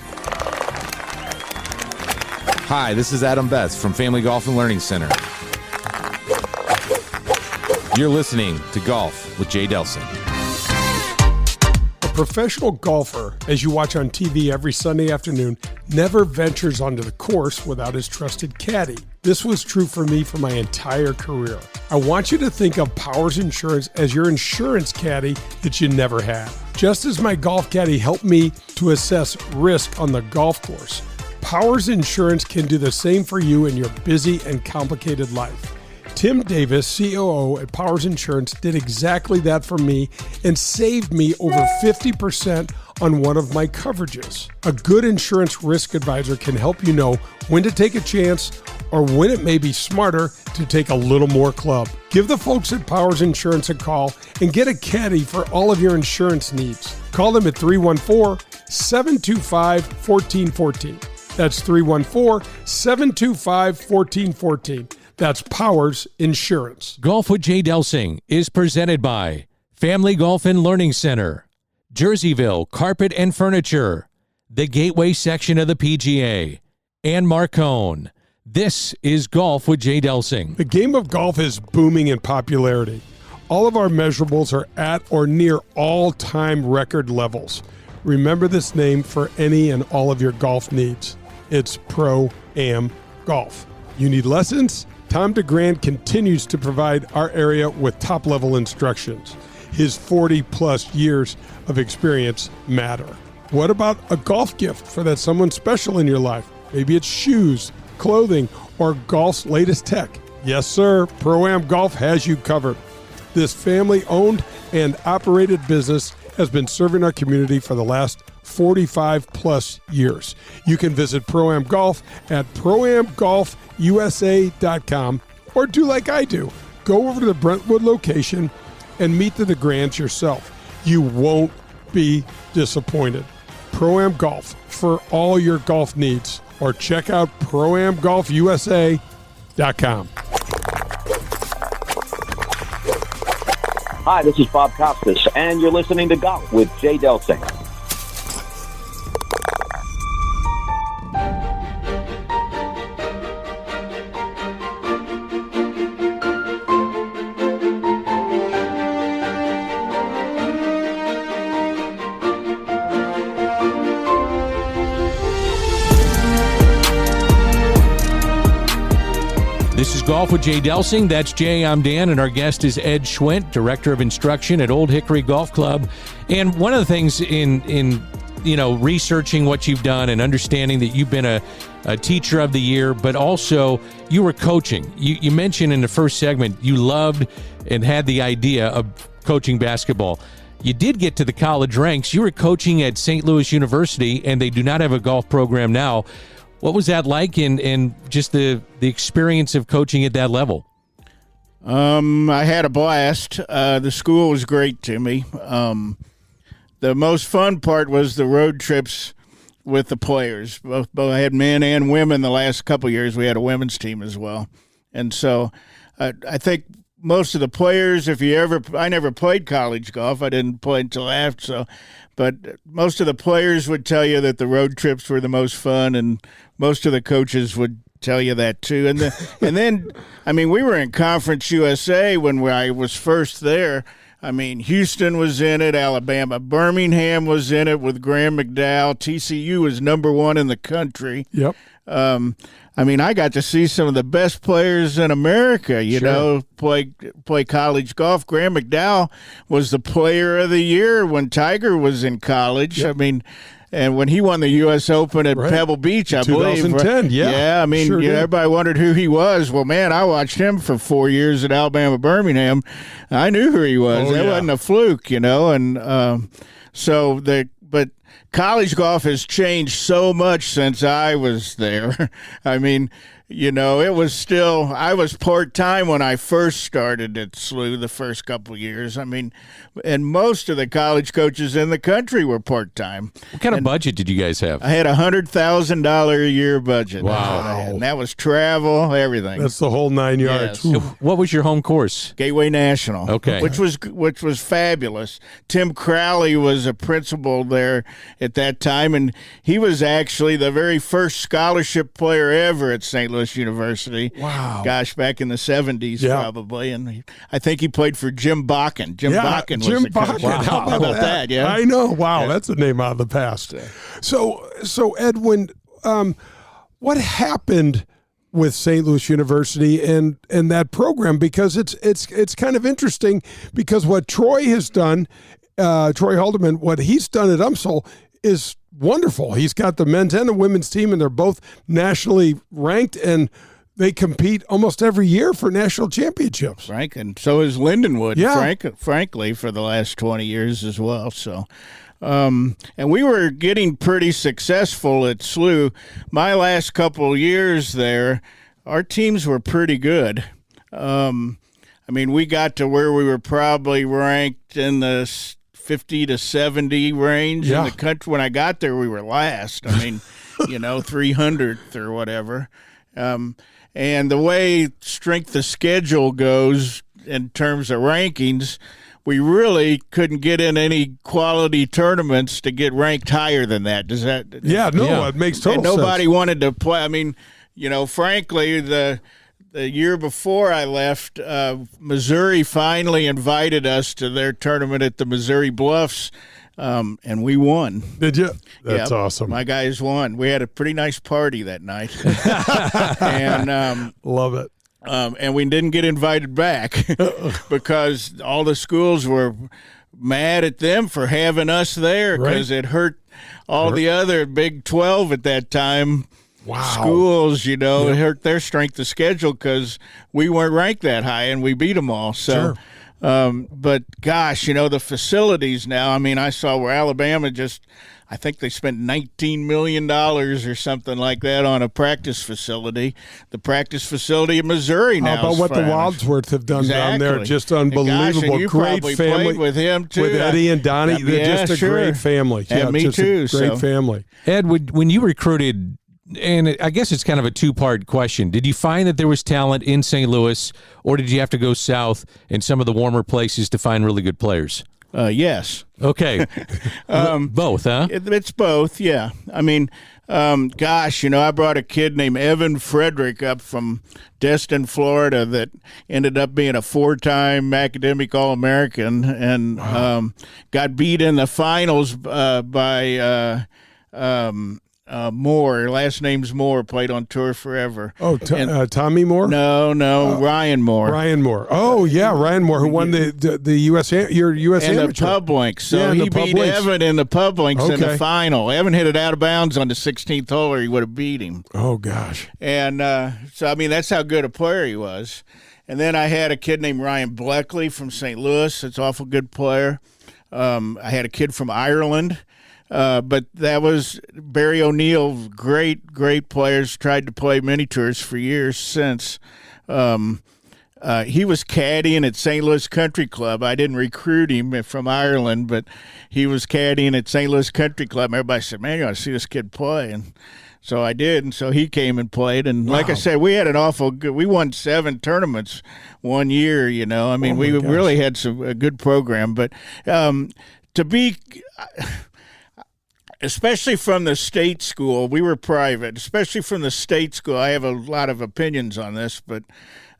Hi, this is Adam Betts from Family Golf and Learning Center. You're listening to Golf with Jay Delsing. A professional golfer, as you watch on TV every Sunday afternoon, never ventures onto the course without his trusted caddy. This was true for me for my entire career. I want you to think of Powers Insurance as your insurance caddy that you never had. Just as my golf caddy helped me to assess risk on the golf course, Powers Insurance can do the same for you in your busy and complicated life. Tim Davis, COO at Powers Insurance, did exactly that for me and saved me over 50% on one of my coverages. A good insurance risk advisor can help you know when to take a chance or when it may be smarter to take a little more club. Give the folks at Powers Insurance a call and get a caddy for all of your insurance needs. Call them at 314-725-1414. That's 314-725-1414. That's Powers Insurance. Golf with Jay Delsing is presented by Family Golf and Learning Center, Jerseyville Carpet and Furniture, the Gateway section of the PGA, and Marcone. This is Golf with Jay Delsing. The game of golf is booming in popularity. All of our measurables are at or near all-time record levels. Remember this name for any and all of your golf needs. It's Pro-Am Golf. You need lessons? Tom DeGrand continues to provide our area with top-level instructions. His 40-plus years of experience matter. What about a golf gift for that someone special in your life? Maybe it's shoes, clothing, or golf's latest tech. Yes, sir, Pro-Am Golf has you covered. This family-owned and operated business has been serving our community for the last 45-plus years. You can visit Pro-Am Golf at proamgolfusa.com or do like I do. Go over to the Brentwood location and meet the DeGrands yourself. You won't be disappointed. Pro-Am Golf for all your golf needs, or check out proamgolfusa.com. Hi, this is Bob Costas, and you're listening to Golf with Jay Delsing. This is Golf with Jay Delsing. That's Jay, I'm Dan, and our guest is Ed Schwent, Director of Instruction at Old Hickory Golf Club. And one of the things in researching what you've done and understanding that you've been a teacher of the year, but also you were coaching. You mentioned in the first segment you loved and had the idea of coaching basketball. You did get to the college ranks. You were coaching at St. Louis University, and they do not have a golf program now. What was that like, and just the experience of coaching at that level? I had a blast. The school was great to me. The most fun part was the road trips with the players. Both I had men and women the last couple of years. We had a women's team as well. And so I think most of the players, I never played college golf. I didn't play until after, but most of the players would tell you that the road trips were the most fun, and most of the coaches would tell you that too. And then, we were in Conference USA when I was first there. Houston was in it, Alabama, Birmingham was in it with Graham McDowell. TCU was number one in the country. Yep. I got to see some of the best players in America, play college golf. Graham McDowell was the player of the year when Tiger was in college. Yep. And when he won the U.S. Open at Pebble Beach, I believe. 2010, yeah. Sure everybody wondered who he was. Well, man, I watched him for 4 years at Alabama, Birmingham. I knew who he was. That wasn't a fluke, and but college golf has changed so much since I was there. I mean, it was still, I was part-time when I first started at SLU the first couple of years. I mean, and most of the college coaches in the country were part-time. What kind of budget did you guys have? I had a $100,000 a year budget. Wow. And that was travel, everything. That's the whole 9 yards. Yes. What was your home course? Gateway National. Okay. Which was fabulous. Tim Crowley was a principal there at that time, and he was actually the very first scholarship player ever at St. Louis University. Wow. Gosh, back in the 70s probably. And I think he played for Jim Bakken. Jim Bakken was Jim the coach. Bakken. Wow. How about that? Yeah. I know. Wow, that's a name out of the past. So Ed, what happened with St. Louis University and that program? Because it's kind of interesting, because what Troy has done, Troy Haldeman, what he's done at UMSL is wonderful. He's got the men's and the women's team, and they're both nationally ranked, and they compete almost every year for national championships. Frank, and so is Lindenwood, Yeah. frankly, for the last 20 years as well. So, and we were getting pretty successful at SLU. My last couple years there, our teams were pretty good. I mean, we got to where we were probably ranked in the 50 to 70 range in the country. When I got there, we were last. I mean, 300th or whatever. And the way strength of schedule goes in terms of rankings, we really couldn't get in any quality tournaments to get ranked higher than that. Does that? It makes total sense. Nobody wanted to play. I mean, frankly, the year before I left, Missouri finally invited us to their tournament at the Missouri Bluffs, and we won. Did you? That's awesome. My guys won. We had a pretty nice party that night. And love it. And we didn't get invited back because all the schools were mad at them for having us there, because it hurt all the other Big 12 at that time. Schools, it hurt their strength of schedule because we weren't ranked that high, and we beat them all. So, but gosh, the facilities now. I mean, I saw where Alabama I think they spent $19 million or something like that on a practice facility. The practice facility in Missouri now. How about what the Wadsworth have done down there? Just unbelievable. And you great probably family played with him too. With Eddie and Donnie. They're just a great family. And me just too. A great family. Ed, when you recruited, and I guess it's kind of a two-part question, did you find that there was talent in St. Louis, or did you have to go south in some of the warmer places to find really good players? Yes. Okay. Both, huh? It's both, yeah. I mean, I brought a kid named Evan Frederick up from Destin, Florida, that ended up being a 4-time academic All-American, and got beat in the finals by Moore. Last name's Moore, played on tour forever. Oh, Tommy Moore? No, Ryan Moore. Ryan Moore. Oh, yeah, Ryan Moore, who won the U.S. Your U.S. and Amateur. the Pub Links. So he beat Evan in the Pub Links in the final. Evan hit it out of bounds on the 16th hole, or he would have beat him. Oh, gosh. And so, I mean, that's how good a player he was. And then I had a kid named Ryan Bleckley from St. Louis. That's an awful good player. I had a kid from Ireland. But that was Barry O'Neill, great players, tried to play mini tours for years since. He was caddying at St. Louis Country Club. I didn't recruit him from Ireland, but he was caddying at St. Louis Country Club. Everybody said, man, you ought to see this kid play. And so I did, and so he came and played. And like I said, we had an awful good – we won 7 tournaments one year, I mean, we really had a good program. But to be – especially from the state school, we were private, especially from the state school. I have a lot of opinions on this, but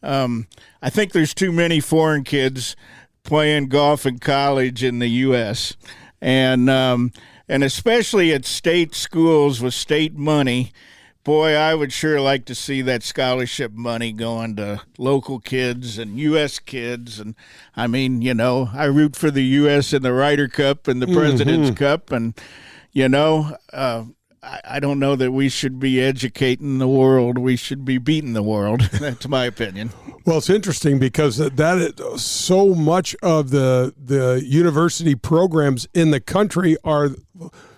I think there's too many foreign kids playing golf in college in the U.S. And especially at state schools with state money, boy, I would sure like to see that scholarship money going to local kids and U.S. kids. And, I mean, I root for the U.S. in the Ryder Cup and the President's Cup, and I don't know that we should be educating the world. We should be beating the world. That's my opinion. Well, it's interesting because that is, so much of the university programs in the country are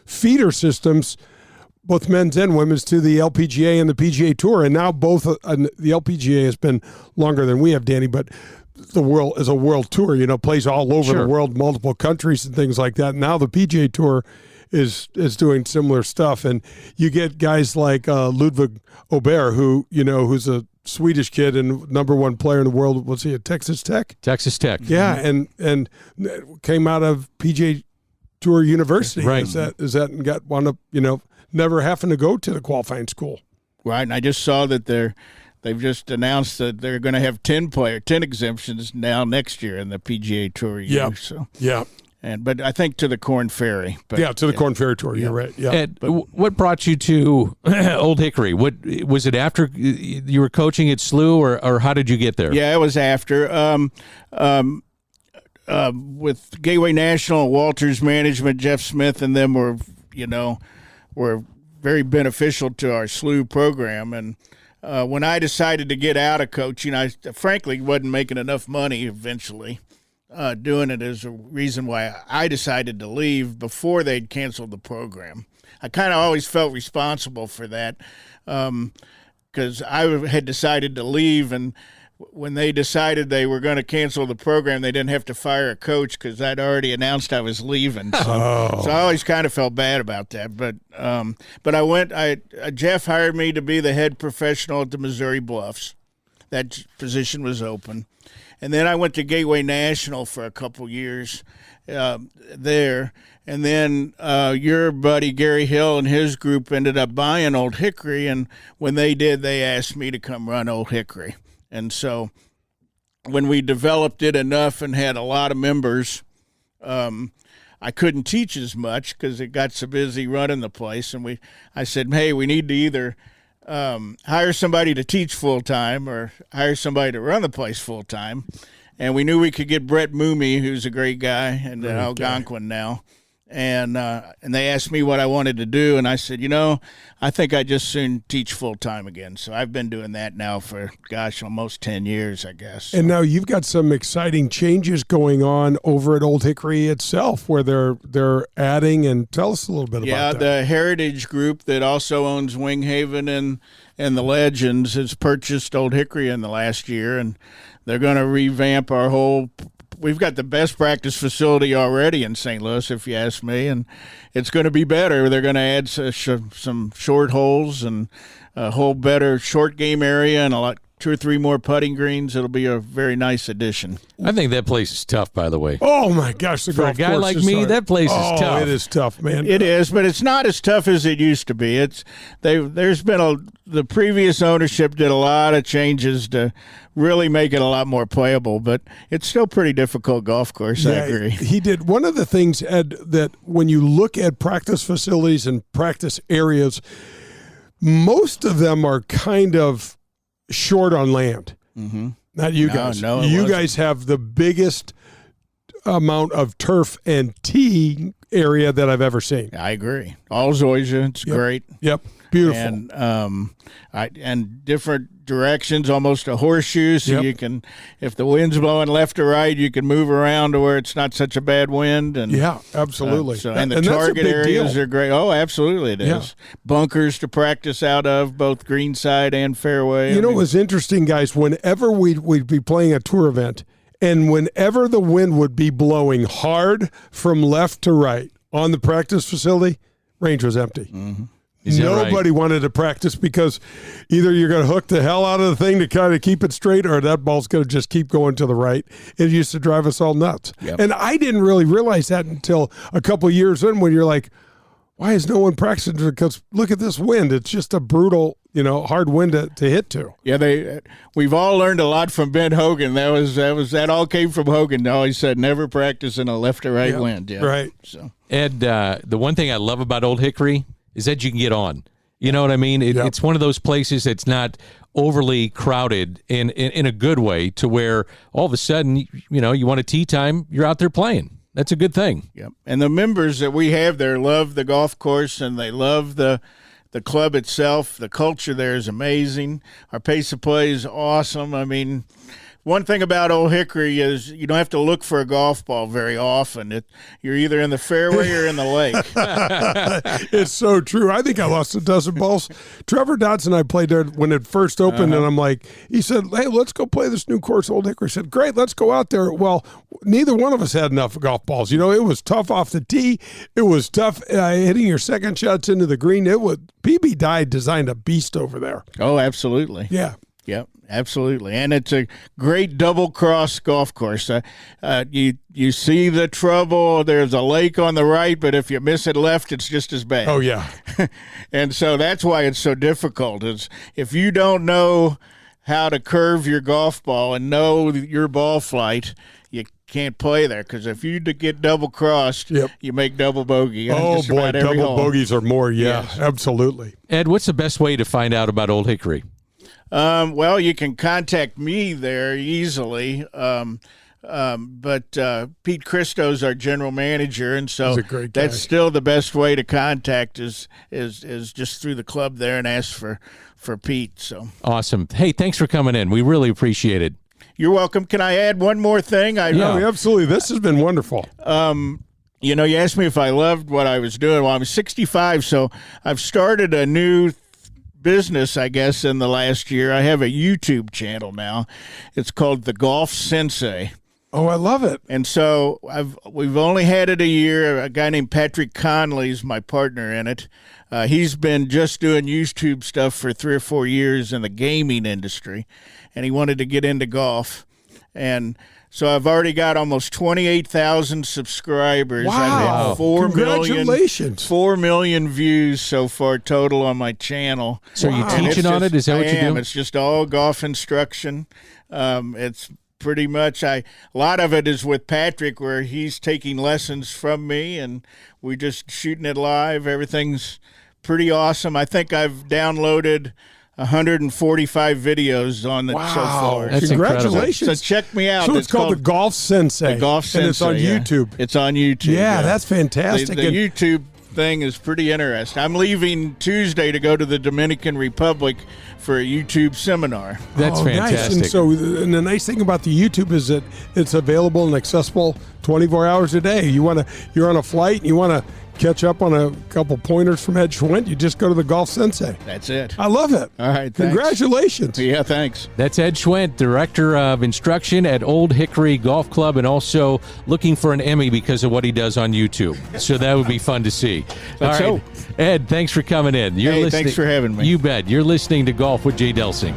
feeder systems, both men's and women's, to the LPGA and the PGA Tour. And now both the LPGA has been longer than we have, Danny, but the world is a world tour, plays all over the world, multiple countries and things like that. Now the PGA Tour is doing similar stuff. And you get guys like Ludwig Aubert, who's a Swedish kid and number one player in the world. Was he at Texas Tech? Texas Tech. Yeah, and came out of PGA Tour University. Right. Is that and got wound up, never having to go to the qualifying school. Right, and I just saw that they've just announced that they're going to have 10 exemptions now next year in the PGA Tour. Yeah. But I think to the Corn Ferry. But, to the Corn Ferry Tour. You're right. Yeah. Ed, what brought you to Old Hickory? What was it after you were coaching at SLU, or how did you get there? Yeah, it was after. With Gateway National, Walters Management, Jeff Smith, and them were very beneficial to our SLU program. And when I decided to get out of coaching, I frankly wasn't making enough money eventually. Doing it is a reason why I decided to leave before they'd canceled the program. I kind of always felt responsible for that because I had decided to leave, and when they decided they were going to cancel the program, they didn't have to fire a coach because I'd already announced I was leaving. So I always kind of felt bad about that. But I went. Jeff hired me to be the head professional at the Missouri Bluffs. That position was open. And then I went to Gateway National for a couple years there. And then your buddy Gary Hill and his group ended up buying Old Hickory. And when they did, they asked me to come run Old Hickory. And so when we developed it enough and had a lot of members, I couldn't teach as much because it got so busy running the place. And I said, hey, we need to either hire somebody to teach full-time or hire somebody to run the place full-time. And we knew we could get Brett Moomey, who's a great guy, and Algonquin now. And they asked me what I wanted to do, and I said, I think I'd just soon teach full-time again. So I've been doing that now for, almost 10 years, I guess. And now you've got some exciting changes going on over at Old Hickory itself where they're adding, and tell us a little bit about that. Yeah, the Heritage Group that also owns Winghaven and the Legends has purchased Old Hickory in the last year, and they're going to revamp our whole – we've got the best practice facility already in St. Louis, if you ask me, and it's going to be better. They're going to add some short holes and a whole better short game area and 2 or 3 more putting greens. It'll be a very nice addition. I think that place is tough, by the way. Oh, my gosh. For a guy like me, that place is tough. It is tough, man. It is, but it's not as tough as it used to be. The previous ownership did a lot of changes to really make it a lot more playable, but it's still pretty difficult golf course. I agree. He did. One of the things, Ed, that when you look at practice facilities and practice areas, most of them are kind of short on land. Mm-hmm. Not you guys. No, you guys have the biggest amount of turf and tee area that I've ever seen. I agree. All zoysia. It's great. Yep. Beautiful. And different directions, almost a horseshoe, so you can, if the wind's blowing left or right, you can move around to where it's not such a bad wind. And yeah, absolutely. And the target areas are great. Oh, absolutely it is. Bunkers to practice out of, both greenside and fairway. It was interesting, guys, whenever we'd be playing a tour event, and whenever the wind would be blowing hard from left to right on the practice facility, range was empty. Mm-hmm. Nobody wanted to practice because either you're going to hook the hell out of the thing to kind of keep it straight, or that ball's going to just keep going to the right. It used to drive us all nuts. Yep. And I didn't really realize that until a couple of years in, when you're like, why is no one practicing? Because look at this wind. It's just a brutal, hard wind to hit to. Yeah, we've all learned a lot from Ben Hogan. That all came from Hogan. He always said never practice in a left or right wind. Yeah. Right. So Ed, the one thing I love about Old Hickory is that you can get on. You know what I mean? It's one of those places that's not overly crowded in a good way, to where all of a sudden, you want a tee time, you're out there playing. That's a good thing. Yep. And the members that we have there love the golf course, and they love the club itself. The culture there is amazing. Our pace of play is awesome. I mean, one thing about Old Hickory is you don't have to look for a golf ball very often. You're either in the fairway or in the lake. It's so true. I think I lost a dozen balls. Trevor Dodson and I played there when it first opened, and I'm like, he said, hey, let's go play this new course, Old Hickory. I said, great, let's go out there. Well, neither one of us had enough golf balls. You know, it was tough off the tee. It was tough hitting your second shots into the green. PB Dye designed a beast over there. Oh, absolutely. Yeah. Yep, absolutely. And it's a great double-cross golf course. You see the trouble. There's a lake on the right, but if you miss it left, it's just as bad. Oh, yeah. And so that's why it's so difficult. Is if you don't know how to curve your golf ball and know your ball flight, you can't play there, because if you get double-crossed, you make double bogey. Oh, boy, double bogeys or more. Yeah, yes. Absolutely. Ed, what's the best way to find out about Old Hickory? Well, you can contact me there easily, but Pete Christo's our general manager, and so that's still the best way to contact is just through the club there and ask for Pete. So awesome! Hey, thanks for coming in. We really appreciate it. You're welcome. Can I add one more thing? Absolutely. This has been wonderful. You know, you asked me if I loved what I was doing. Well, I'm 65, so I've started a new business, I guess, in the last year. I have a YouTube channel now. It's called The Golf Sensei. Oh, I love it. And so we've only had it a year. A guy named Patrick Conley is my partner in it. He's been just doing YouTube stuff for 3 or 4 years in the gaming industry, and he wanted to get into golf. And so I've already got almost 28,000 subscribers. Wow. I've had Congratulations. 4 million views so far total on my channel. So are you teaching on it? Is that what you do? It's just all golf instruction. It's pretty much, a lot of it is with Patrick, where he's taking lessons from me, and we're just shooting it live. Everything's pretty awesome. I think I've downloaded 145 videos on it so far. That's Congratulations. So check me out. So it's called The Golf Sensei. The Golf Sensei. And it's on YouTube. It's on YouTube. Yeah, that's fantastic. The YouTube thing is pretty interesting. I'm leaving Tuesday to go to the Dominican Republic for a YouTube seminar. That's fantastic. Nice. And the nice thing about the YouTube is that it's available and accessible 24 hours a day. You're on a flight and you want to catch up on a couple pointers from Ed Schwent, you just go to the Golf Sensei. That's it. I love it. All right, thanks. Congratulations. Yeah, thanks. That's Ed Schwent, Director of Instruction at Old Hickory Golf Club, and also looking for an Emmy because of what he does on YouTube. So that would be fun to see. Let's All right, Ed, thanks for coming in. Thanks for having me. You bet. You're listening to Golf with Jay Delsing.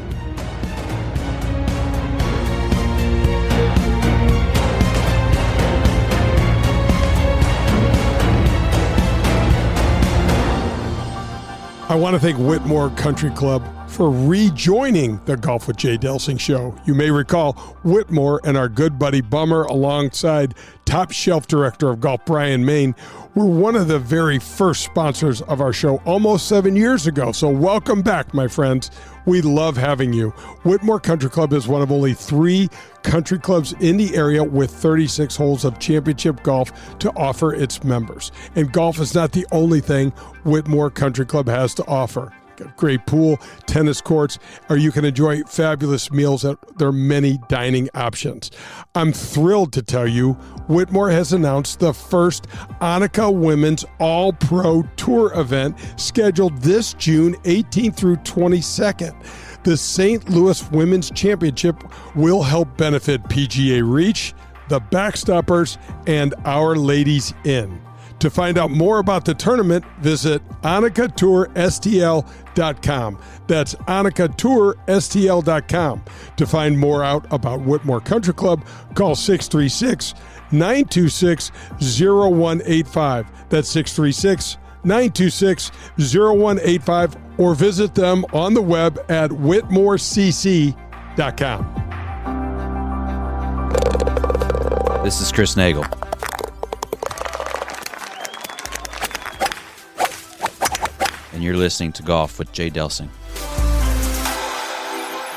I want to thank Whitmore Country Club for rejoining the Golf with Jay Delsing show. You may recall Whitmore and our good buddy Bummer, alongside top shelf director of golf Brian Main, were one of the very first sponsors of our show almost 7 years ago. So welcome back, my friends. We love having you. Whitmore Country Club is one of only 3 country clubs in the area with 36 holes of championship golf to offer its members. And golf is not the only thing Whitmore Country Club has to offer. Got a great pool, tennis courts, or you can enjoy fabulous meals at their many dining options. I'm thrilled to tell you Whitmore has announced the first Annika Women's All-Pro Tour event scheduled this June 18th through 22nd. The St. Louis Women's Championship will help benefit PGA Reach, the Backstoppers, and Our Ladies Inn. To find out more about the tournament, visit AnnikaTourSTL.com. That's AnnikaTourSTL.com. To find more out about Whitmore Country Club, call 636-926-0185. That's 636-926-0185, or visit them on the web at whitmorecc.com. This is Chris Nagel. And you're listening to Golf with Jay Delsing.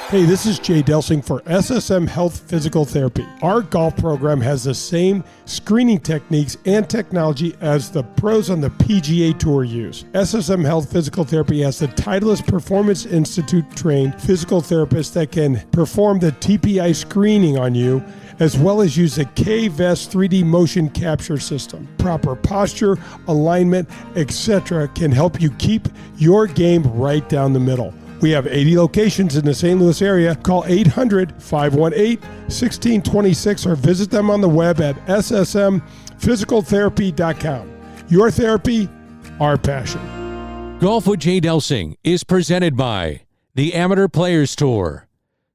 Hey, this is Jay Delsing for SSM Health Physical Therapy. Our golf program has the same screening techniques and technology as the pros on the PGA Tour use. SSM Health Physical Therapy has the Titleist Performance Institute trained physical therapists that can perform the TPI screening on you, as well as use the K-Vest 3D motion capture system. Proper posture, alignment, etc. can help you keep your game right down the middle. We have 80 locations in the St. Louis area. Call 800-518-1626 or visit them on the web at ssmphysicaltherapy.com. Your therapy, our passion. Golf with Jay Delsing is presented by the Amateur Players Tour,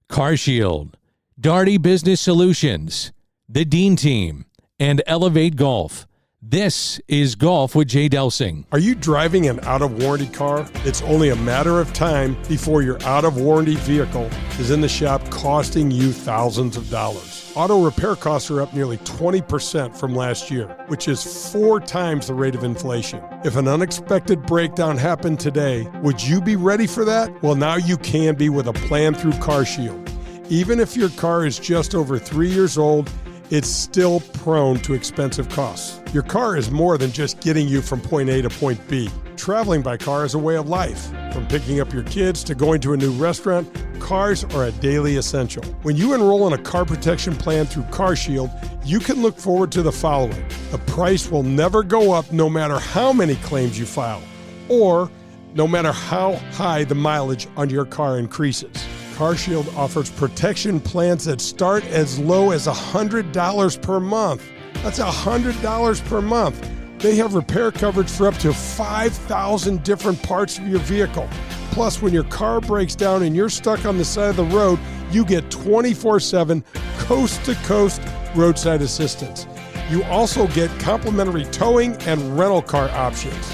CarShield, Darty Business Solutions, the Dean Team, and Elevate Golf. This is Golf with Jay Delsing. Are you driving an out-of-warranty car? It's only a matter of time before your out-of-warranty vehicle is in the shop costing you thousands of dollars. Auto repair costs are up nearly 20% from last year, which is 4 times the rate of inflation. If an unexpected breakdown happened today, would you be ready for that? Well, now you can be with a plan through CarShield. Even if your car is just over 3 years old, it's still prone to expensive costs. Your car is more than just getting you from point A to point B. Traveling by car is a way of life. From picking up your kids to going to a new restaurant, cars are a daily essential. When you enroll in a car protection plan through CarShield, you can look forward to the following. The price will never go up no matter how many claims you file, or no matter how high the mileage on your car increases. CarShield offers protection plans that start as low as $100 per month. That's $100 per month. They have repair coverage for up to 5,000 different parts of your vehicle. Plus, when your car breaks down and you're stuck on the side of the road, you get 24/7 coast-to-coast roadside assistance. You also get complimentary towing and rental car options.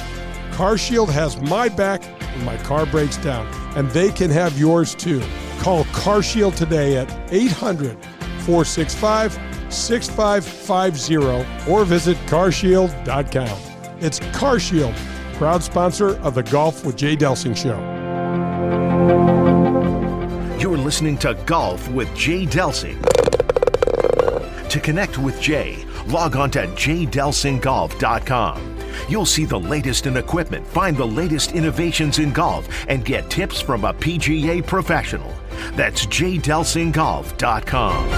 CarShield has my back when my car breaks down, and they can have yours too. Call CarShield today at 800-465-6550 or visit carshield.com. It's CarShield, proud sponsor of the Golf with Jay Delsing show. You're listening to Golf with Jay Delsing. To connect with Jay, log on to jdelsinggolf.com. You'll see the latest in equipment, find the latest innovations in golf, and get tips from a PGA professional. That's jdelsinggolf.com.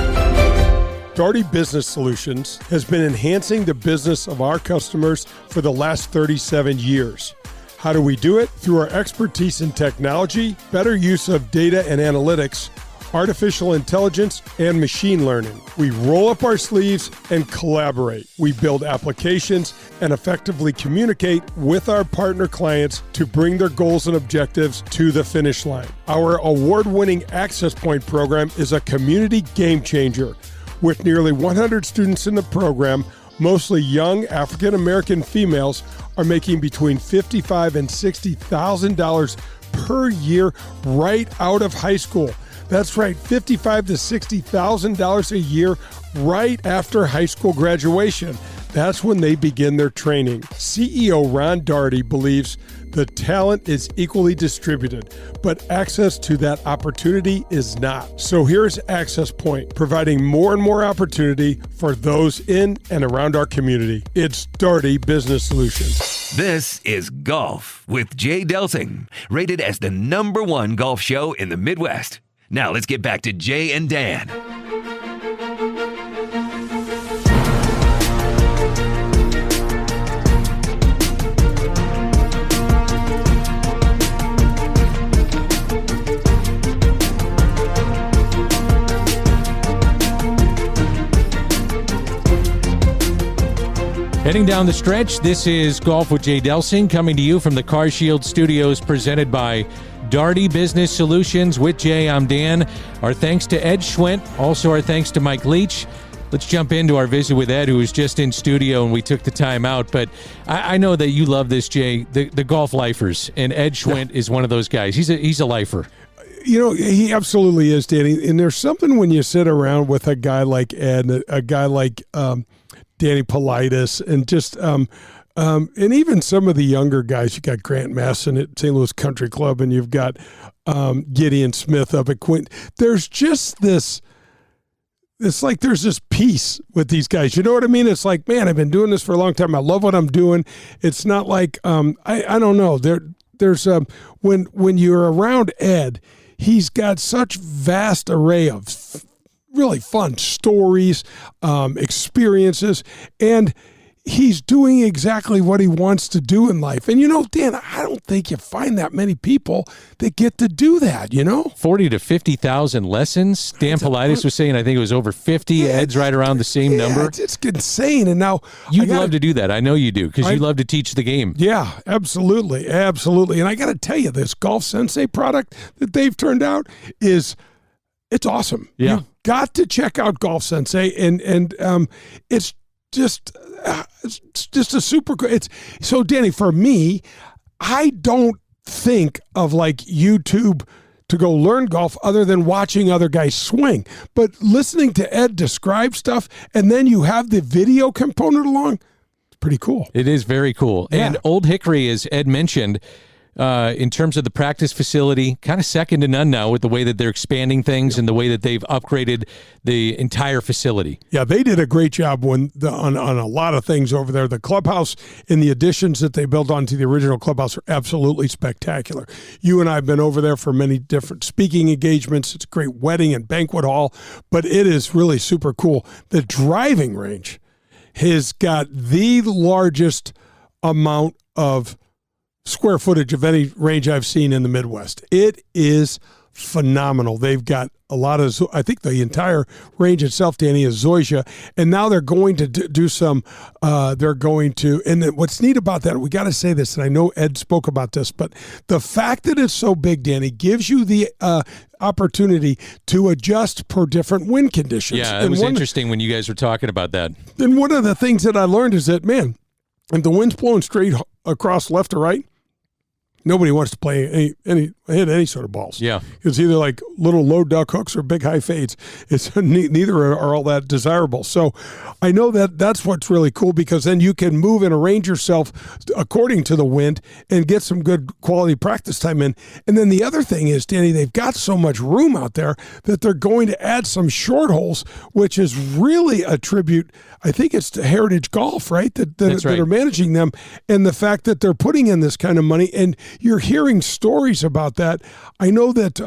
Darty Business Solutions has been enhancing the business of our customers for the last 37 years. How do we do it? Through our expertise in technology, better use of data and analytics, artificial intelligence, and machine learning. We roll up our sleeves and collaborate. We build applications and effectively communicate with our partner clients to bring their goals and objectives to the finish line. Our award-winning Access Point program is a community game changer. With nearly 100 students in the program, mostly young African-American females are making between $55,000 and $60,000 per year right out of high school. That's right, $55,000 to $60,000 a year right after high school graduation. That's when they begin their training. CEO Ron Darty believes the talent is equally distributed, but access to that opportunity is not. So here's Access Point, providing more and more opportunity for those in and around our community. It's Darty Business Solutions. This is Golf with Jay Delsing, rated as the #1 golf show in the Midwest. Now let's get back to Jay and Dan. Heading down the stretch, this is Golf with Jay Delsing, coming to you from the CarShield Studios, presented by Darty Business Solutions. With Jay, I'm Dan. Our thanks to Ed Schwent. Also, our thanks to Mike Leech. Let's jump into our visit with Ed, who was just in studio, and we took the time out. But I know that you love this, Jay, the golf lifers, and Ed Schwent is one of those guys. He's a lifer. You know, he absolutely is, Danny. And there's something when you sit around with a guy like Ed, a guy like Danny Politis, and just and even some of the younger guys, you got Grant Masson at St. Louis Country Club, and you've got Gideon Smith up at Quint. There's just this. It's like there's this peace with these guys. You know what I mean? It's like, man, I've been doing this for a long time. I love what I'm doing. It's not like I don't know. There's when you're around Ed, he's got such vast array of really fun stories, experiences, and he's doing exactly what he wants to do in life. And, Dan, I don't think you find that many people that get to do that, 40 to 50,000 lessons. Dan Politis was saying, I think it was over 50. Yeah, Ed's right around the same number. It's insane. And now you'd love to do that. I know you do, because you love to teach the game. Yeah, absolutely. Absolutely. And I got to tell you, this Golf Sensei product that they've turned out it's awesome. Yeah. You've got to check out Golf Sensei. And it's just a super good. So Danny, for me, I don't think of like YouTube to go learn golf other than watching other guys swing. But listening to Ed describe stuff, and then you have the video component along, it's pretty cool. It is very cool. Yeah. And Old Hickory, as Ed mentioned, in terms of the practice facility, kind of second to none now with the way that they're expanding things and the way that they've upgraded the entire facility. Yeah, they did a great job on a lot of things over there. The clubhouse and the additions that they built onto the original clubhouse are absolutely spectacular. You and I have been over there for many different speaking engagements. It's a great wedding and banquet hall, but it is really super cool. The driving range has got the largest amount of square footage of any range I've seen in the Midwest. It is phenomenal. They've got a lot of, I think the entire range itself, Danny, is zoysia, and now they're going to do some, and what's neat about that, we got to say this, and I know Ed spoke about this, but the fact that it's so big, Danny, gives you the opportunity to adjust per different wind conditions. Yeah, it was interesting when you guys were talking about that. And one of the things that I learned is that, man, if the wind's blowing straight across left or right, nobody wants to play hit any sort of balls. Yeah. It's either like little low duck hooks or big high fades. It's neither are all that desirable. So I know that's what's really cool, because then you can move and arrange yourself according to the wind and get some good quality practice time in. And then the other thing is, Danny, they've got so much room out there that they're going to add some short holes, which is really a tribute. I think it's to Heritage Golf, right? That are managing them, and the fact that they're putting in this kind of money, and you're hearing stories about that. I know that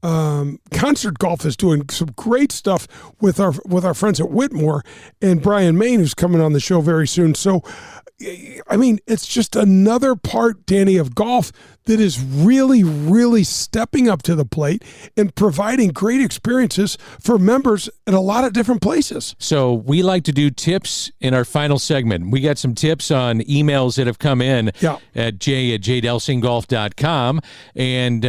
Concert Golf is doing some great stuff with our friends at Whitmore, and Brian Main, who's coming on the show very soon. So, I mean, it's just another part, Danny, of golf that is really, really stepping up to the plate and providing great experiences for members at a lot of different places. So we like to do tips in our final segment. We got some tips on emails that have come in at jay@jdelsinggolf.com. And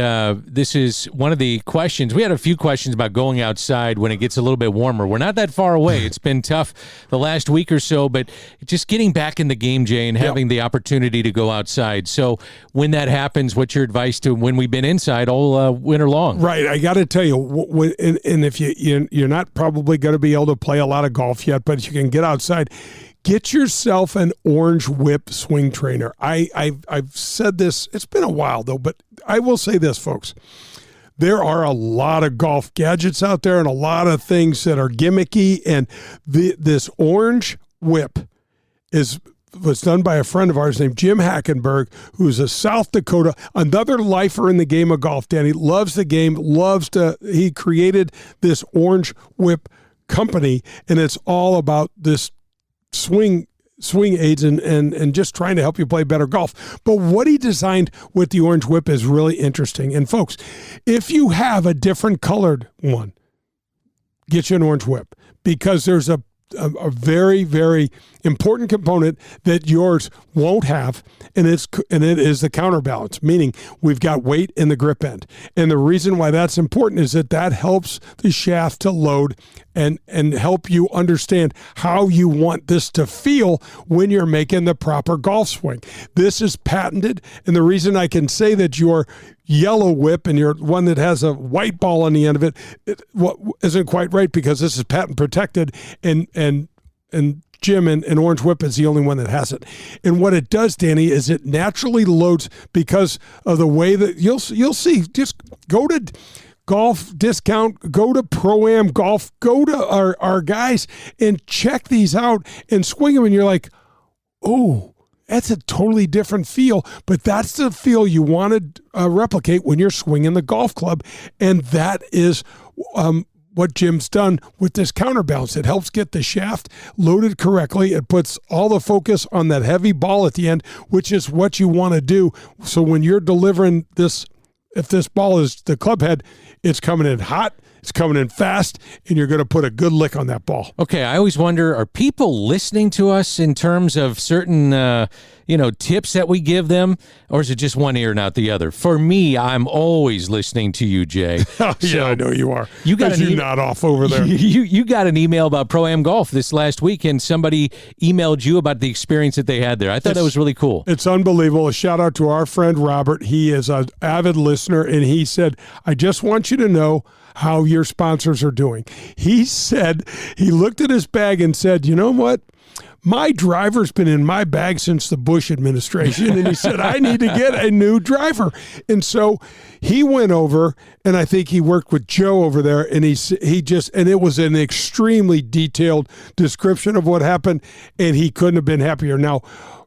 this is one of the questions. We had a few questions about going outside when it gets a little bit warmer. We're not that far away. It's been tough the last week or so, but just getting back in the game, Jay, and having the opportunity to go outside. So when that happens, what's your advice to when we've been inside all winter long? Right. I got to tell you, and if you're not probably going to be able to play a lot of golf yet, but you can get outside, get yourself an Orange Whip swing trainer. I've said this, it's been a while though, but I will say this, folks. There are a lot of golf gadgets out there and a lot of things that are gimmicky, and this Orange Whip was done by a friend of ours named Jim Hackenberg, who's a South Dakota, another lifer in the game of golf. Danny loves the game, he created this Orange Whip company, and it's all about this swing aids and just trying to help you play better golf. But what he designed with the Orange Whip is really interesting. And folks, if you have a different colored one, get you an Orange Whip, because there's a very, very important component that yours won't have, and it is the counterbalance, meaning we've got weight in the grip end. And the reason why that's important is that helps the shaft to load and help you understand how you want this to feel when you're making the proper golf swing. This is patented, and the reason I can say that your yellow whip and your one that has a white ball on the end of it isn't quite right, because this is patent protected, and Jim and Orange Whip is the only one that has it. And what it does, Danny, is it naturally loads because of the way that you'll see. Just go to Golf Discount, go to Pro-Am Golf, go to our guys and check these out and swing them, and you're like, oh, that's a totally different feel, but that's the feel you want to replicate when you're swinging the golf club, and that is what Jim's done with this counterbalance. It helps get the shaft loaded correctly. It puts all the focus on that heavy ball at the end, which is what you want to do. So when you're delivering this, if this ball is the club head, it's coming in hot, it's coming in fast, and you're going to put a good lick on that ball. Okay, I always wonder, are people listening to us in terms of certain, tips that we give them, or is it just one ear, not the other? For me, I'm always listening to you, Jay. Yeah, I know you are. You got you nod off over there. You got an email about Pro-Am Golf this last week, and somebody emailed you about the experience that they had there. I thought that was really cool. It's unbelievable. A shout out to our friend Robert. He is an avid listener, and he said, I just want you to know how your sponsors are doing. He said, he looked at his bag and said, you know what? My driver's been in my bag since the Bush administration. And he said, I need to get a new driver. And so he went over, and I think he worked with Joe over there, and and it was an extremely detailed description of what happened, and he couldn't have been happier. Now,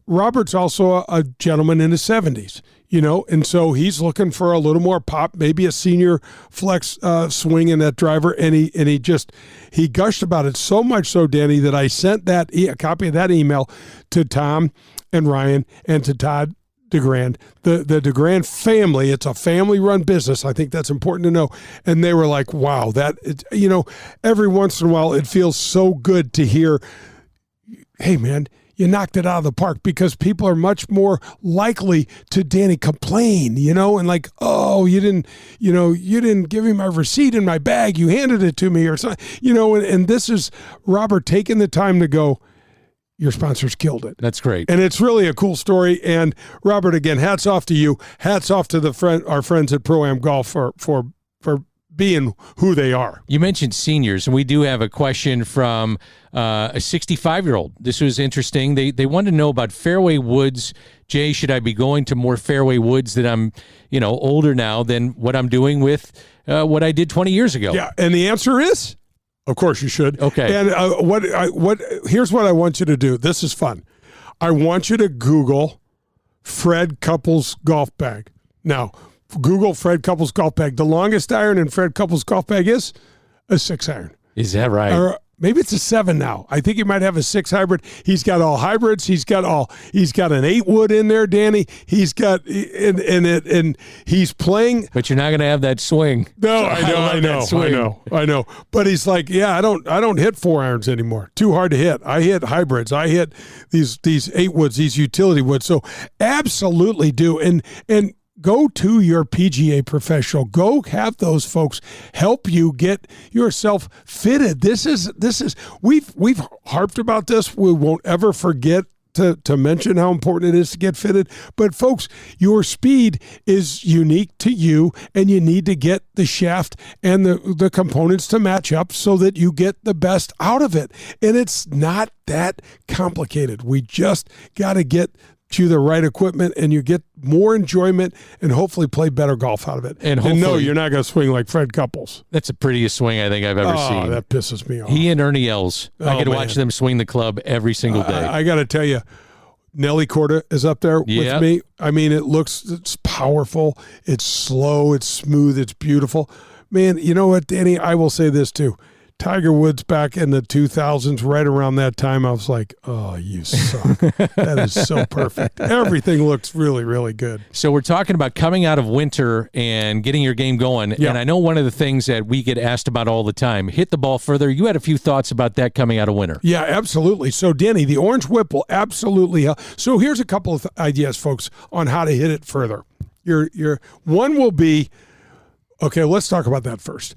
Robert's also a gentleman in his 70s. And so he's looking for a little more pop, maybe a senior flex swing in that driver, and he gushed about it so much so, Danny, that I sent a copy of that email to Tom and Ryan and to Todd DeGrand, the DeGrand family. It's a family-run business. I think that's important to know. And they were like, wow, every once in a while it feels so good to hear, hey, man, you knocked it out of the park, because people are much more likely to, Danny, complain, and like, oh, you didn't give me my receipt in my bag. You handed it to me or something, and this is Robert taking the time to go, your sponsors killed it. That's great. And it's really a cool story. And Robert, again, hats off to you. Hats off to our friends at Pro-Am Golf for being who they are. You mentioned seniors, and we do have a question from a 65-year-old. This was interesting. They wanted to know about fairway woods. Jay, should I be going to more fairway woods that I'm, older now than what I'm doing with what I did 20 years ago? Yeah, and the answer is, of course you should. Okay. And here's what I want you to do. This is fun. I want you to Google Fred Couples golf bag. Now, Google Fred Couples golf bag. The longest iron in Fred Couples golf bag is a 6-iron. Is that right? Or maybe it's a 7 now. I think he might have a 6 hybrid. He's got all hybrids. He's got an 8-wood in there, Danny. He's got and he's playing. But you're not going to have that swing. No, I know. But he's like, yeah, I don't hit 4-irons anymore. Too hard to hit. I hit hybrids. I hit these 8-woods, these utility woods. So absolutely do. And go to your PGA professional. Go have those folks help you get yourself fitted. This is we've harped about this. We won't ever forget to mention how important it is to get fitted. But folks, your speed is unique to you, and you need to get the shaft and the components to match up so that you get the best out of it. And it's not that complicated. We just got to get you the right equipment, and you get more enjoyment and hopefully play better golf out of it. And no, you're not going to swing like Fred Couples. That's the prettiest swing I think I've ever seen. That pisses me off. He and Ernie Els. I could watch them swing the club every single day. I got to tell you, Nelly Corda is up there with me. I mean, it's powerful. It's slow. It's smooth. It's beautiful. Man, you know what, Danny? I will say this too. Tiger Woods back in the 2000s, right around that time, I was like, oh, you suck. That is so perfect. Everything looks really, really good. So we're talking about coming out of winter and getting your game going. Yeah. And I know one of the things that we get asked about all the time, hit the ball further. You had a few thoughts about that coming out of winter. Yeah, absolutely. So, Danny, the Orange Whip will absolutely help. So here's a couple of ideas, folks, on how to hit it further. Your one will be, okay, let's talk about that first.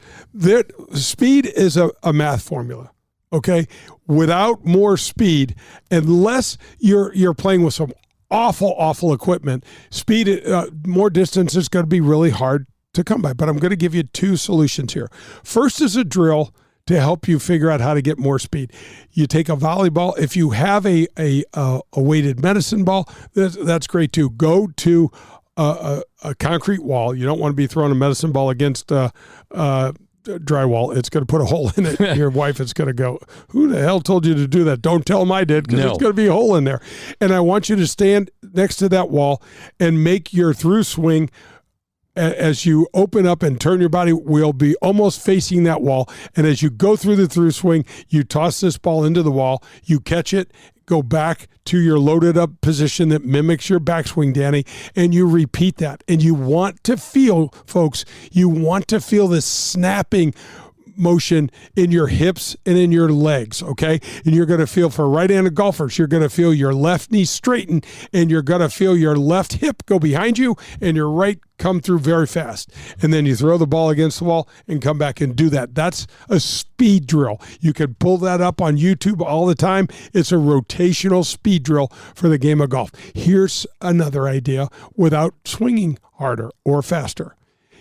Speed is a math formula, okay? Without more speed, unless you're playing with some awful equipment, speed, more distance is going to be really hard to come by. But I'm going to give you two solutions here. First is a drill to help you figure out how to get more speed. You take a volleyball. If you have a weighted medicine ball, that's great too. Go to a concrete wall. You don't want to be throwing a medicine ball against drywall. It's going to put a hole in it. Your wife is going to go, who the hell told you to do that? Don't tell them I did, because it's going to be a hole in there. And I want you to stand next to that wall and make your through swing. As you open up and turn your body, we'll be almost facing that wall. And as you go through the through swing, you toss this ball into the wall, you catch it, go back to your loaded up position that mimics your backswing, Danny, and you repeat that. And you want to feel, folks, this snapping motion in your hips and in your legs, okay? And you're going to feel, for right-handed golfers, you're going to feel your left knee straighten, and you're going to feel your left hip go behind you and your right come through very fast. And then you throw the ball against the wall and come back and do that. That's a speed drill. You can pull that up on YouTube all the time. It's a rotational speed drill for the game of golf. Here's another idea without swinging harder or faster.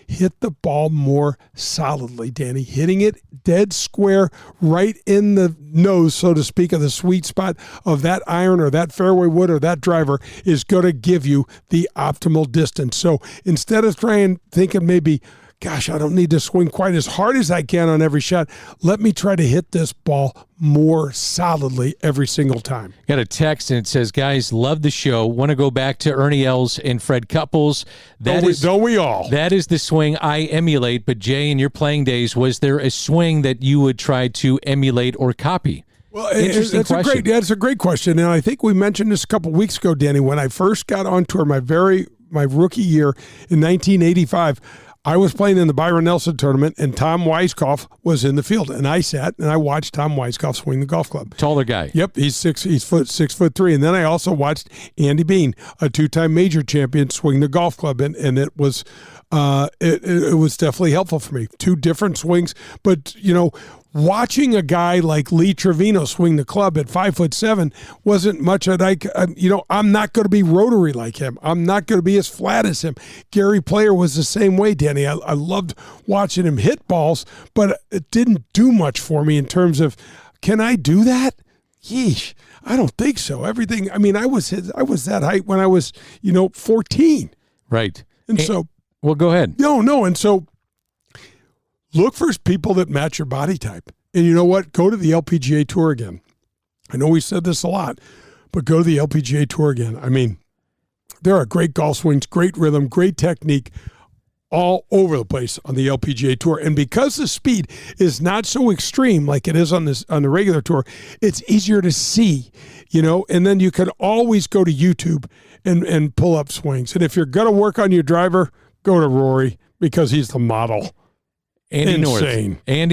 Hit the ball more solidly, Danny. Hitting it dead square right in the nose, so to speak, of the sweet spot of that iron or that fairway wood or that driver is going to give you the optimal distance. So instead of thinking maybe, gosh, I don't need to swing quite as hard as I can on every shot, let me try to hit this ball more solidly every single time. Got a text and it says, guys, love the show. Want to go back to Ernie Els and Fred Couples. Don't we all? That is the swing I emulate. But Jay, in your playing days, was there a swing that you would try to emulate or copy? Well, it's a great question. And I think we mentioned this a couple of weeks ago, Danny, when I first got on tour, my rookie year in 1985, I was playing in the Byron Nelson tournament, and Tom Weiskopf was in the field, and I sat and I watched Tom Weiskopf swing the golf club. Taller guy. Yep, he's 6'3", and then I also watched Andy Bean, a two-time major champion, swing the golf club, and it was it was definitely helpful for me. Two different swings, but watching a guy like Lee Trevino swing the club at 5'7" wasn't much I'm not going to be rotary like him. I'm not going to be as flat as him. Gary Player was the same way, Danny. I loved watching him hit balls, but it didn't do much for me in terms of, can I do that? Yeesh, I don't think so. I was that height when I was, 14. Right. And so, well, go ahead. No. And so, look for people that match your body type. And you know what? Go to the LPGA Tour again. I know we said this a lot, but go to the LPGA Tour again. There are great golf swings, great rhythm, great technique all over the place on the LPGA Tour. And because the speed is not so extreme like it is on the regular tour, it's easier to see, and then you can always go to YouTube and pull up swings. And if you're going to work on your driver, go to Rory, because he's the model. Andy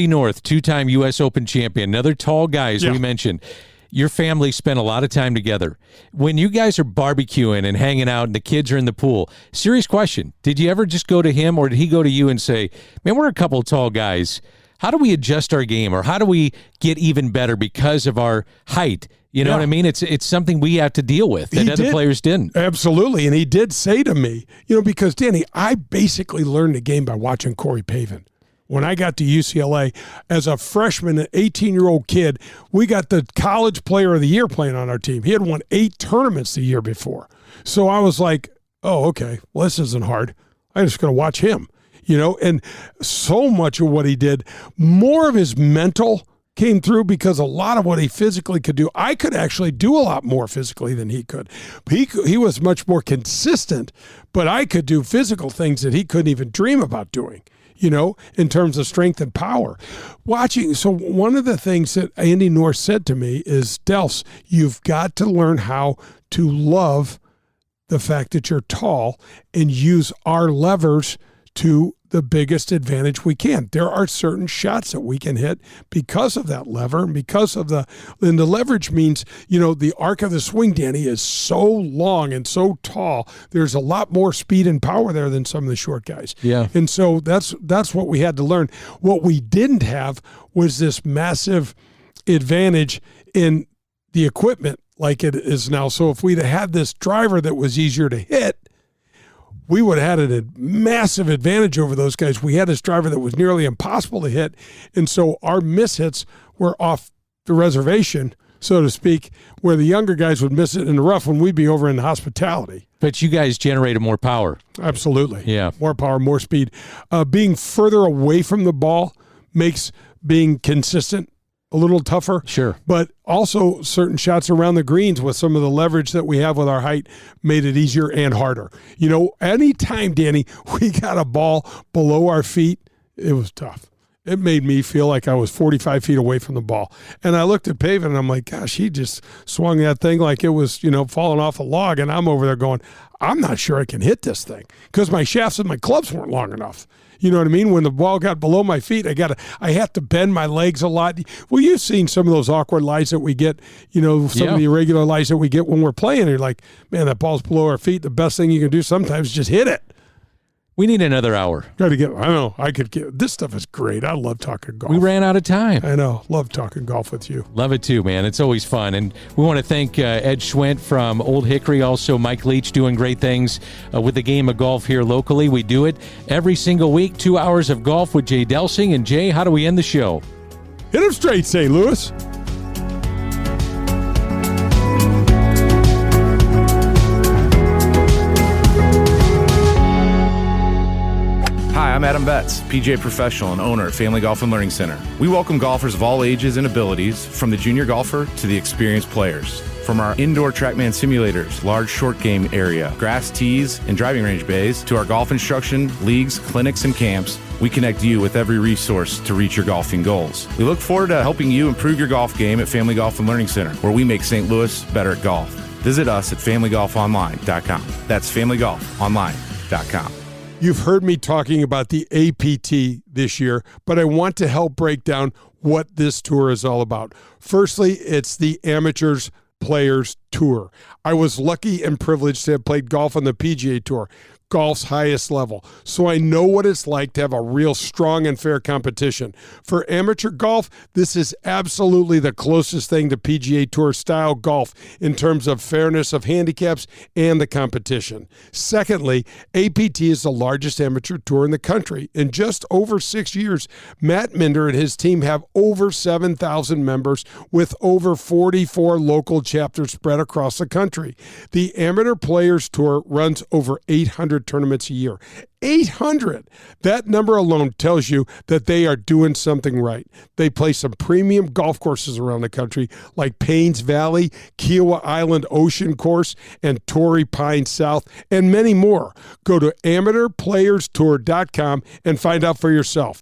North, two-time U.S. Open champion, another tall guy, as we mentioned. Your family spent a lot of time together. When you guys are barbecuing and hanging out and the kids are in the pool, serious question, did you ever just go to him, or did he go to you and say, man, we're a couple of tall guys. How do we adjust our game, or how do we get even better because of our height? You know what I mean? It's something we have to deal with that other players didn't. Absolutely. And he did say to me, because, Danny, I basically learned the game by watching Corey Pavin. When I got to UCLA as a freshman, an 18-year-old kid, we got the College Player of the Year playing on our team. He had won 8 tournaments the year before. So I was like, oh, okay, well, this isn't hard. I'm just going to watch him, and so much of what he did, more of his mental came through, because a lot of what he physically could do, I could actually do a lot more physically than he could. He was much more consistent, but I could do physical things that he couldn't even dream about doing. In terms of strength and power. So one of the things that Andy North said to me is, Dels, you've got to learn how to love the fact that you're tall and use our levers to the biggest advantage we can. There are certain shots that we can hit because of that lever, and and the leverage means, the arc of the swing, Danny, is so long and so tall. There's a lot more speed and power there than some of the short guys. Yeah. And so that's what we had to learn. What we didn't have was this massive advantage in the equipment like it is now. So if we'd have had this driver that was easier to hit, we would have had a massive advantage over those guys. We had this driver that was nearly impossible to hit, and so our mishits were off the reservation, so to speak, where the younger guys would miss it in the rough when we'd be over in hospitality. But you guys generated more power. Absolutely. Yeah. More power, more speed. Being further away from the ball makes being consistent a little tougher. Sure. But also certain shots around the greens with some of the leverage that we have with our height made it easier and harder. You know, anytime, Danny, we got a ball below our feet, it was tough. It made me feel like I was 45 feet away from the ball. And I looked at Pavin and I'm like, gosh, he just swung that thing like it was, you know, falling off a log. And I'm over there going, I'm not sure I can hit this thing because my shafts and my clubs weren't long enough. You know what I mean? When the ball got below my feet, I have to bend my legs a lot. Well, you've seen some of those awkward lies that we get, you know, some of the irregular lies that we get when we're playing. You're like, man, that ball's below our feet. The best thing you can do sometimes is just hit it. We need another hour. Got to get. I know. I could get. This stuff is great. I love talking golf. We ran out of time. I know. Love talking golf with you. Love it too, man. It's always fun. And we want to thank Ed Schwent from Old Hickory, also Mike Leech doing great things with the game of golf here locally. We do it every single week, 2 hours of golf with Jay Delsing. And Jay, how do we end the show? Hit him straight, St. Louis. Hi, I'm Adam Betts, PGA professional and owner of Family Golf and Learning Center. We welcome golfers of all ages and abilities, from the junior golfer to the experienced players. From our indoor TrackMan simulators, large short game area, grass tees, and driving range bays, to our golf instruction, leagues, clinics, and camps, we connect you with every resource to reach your golfing goals. We look forward to helping you improve your golf game at Family Golf and Learning Center, where we make St. Louis better at golf. Visit us at familygolfonline.com. That's familygolfonline.com. You've heard me talking about the APT this year, but I want to help break down what this tour is all about. Firstly, it's the Amateurs Players Tour. I was lucky and privileged to have played golf on the PGA Tour, golf's highest level, so I know what it's like to have a real strong and fair competition. For amateur golf, this is absolutely the closest thing to PGA Tour style golf in terms of fairness of handicaps and the competition. Secondly, APT is the largest amateur tour in the country. In just over 6 years, Matt Minder and his team have over 7,000 members with over 44 local chapters spread across the country. The Amateur Players Tour runs over 800 tournaments a year. 800! That number alone tells you that they are doing something right. They play some premium golf courses around the country like Paynes Valley, Kiowa Island Ocean Course, and Torrey Pines South, and many more. Go to amateurplayerstour.com and find out for yourself.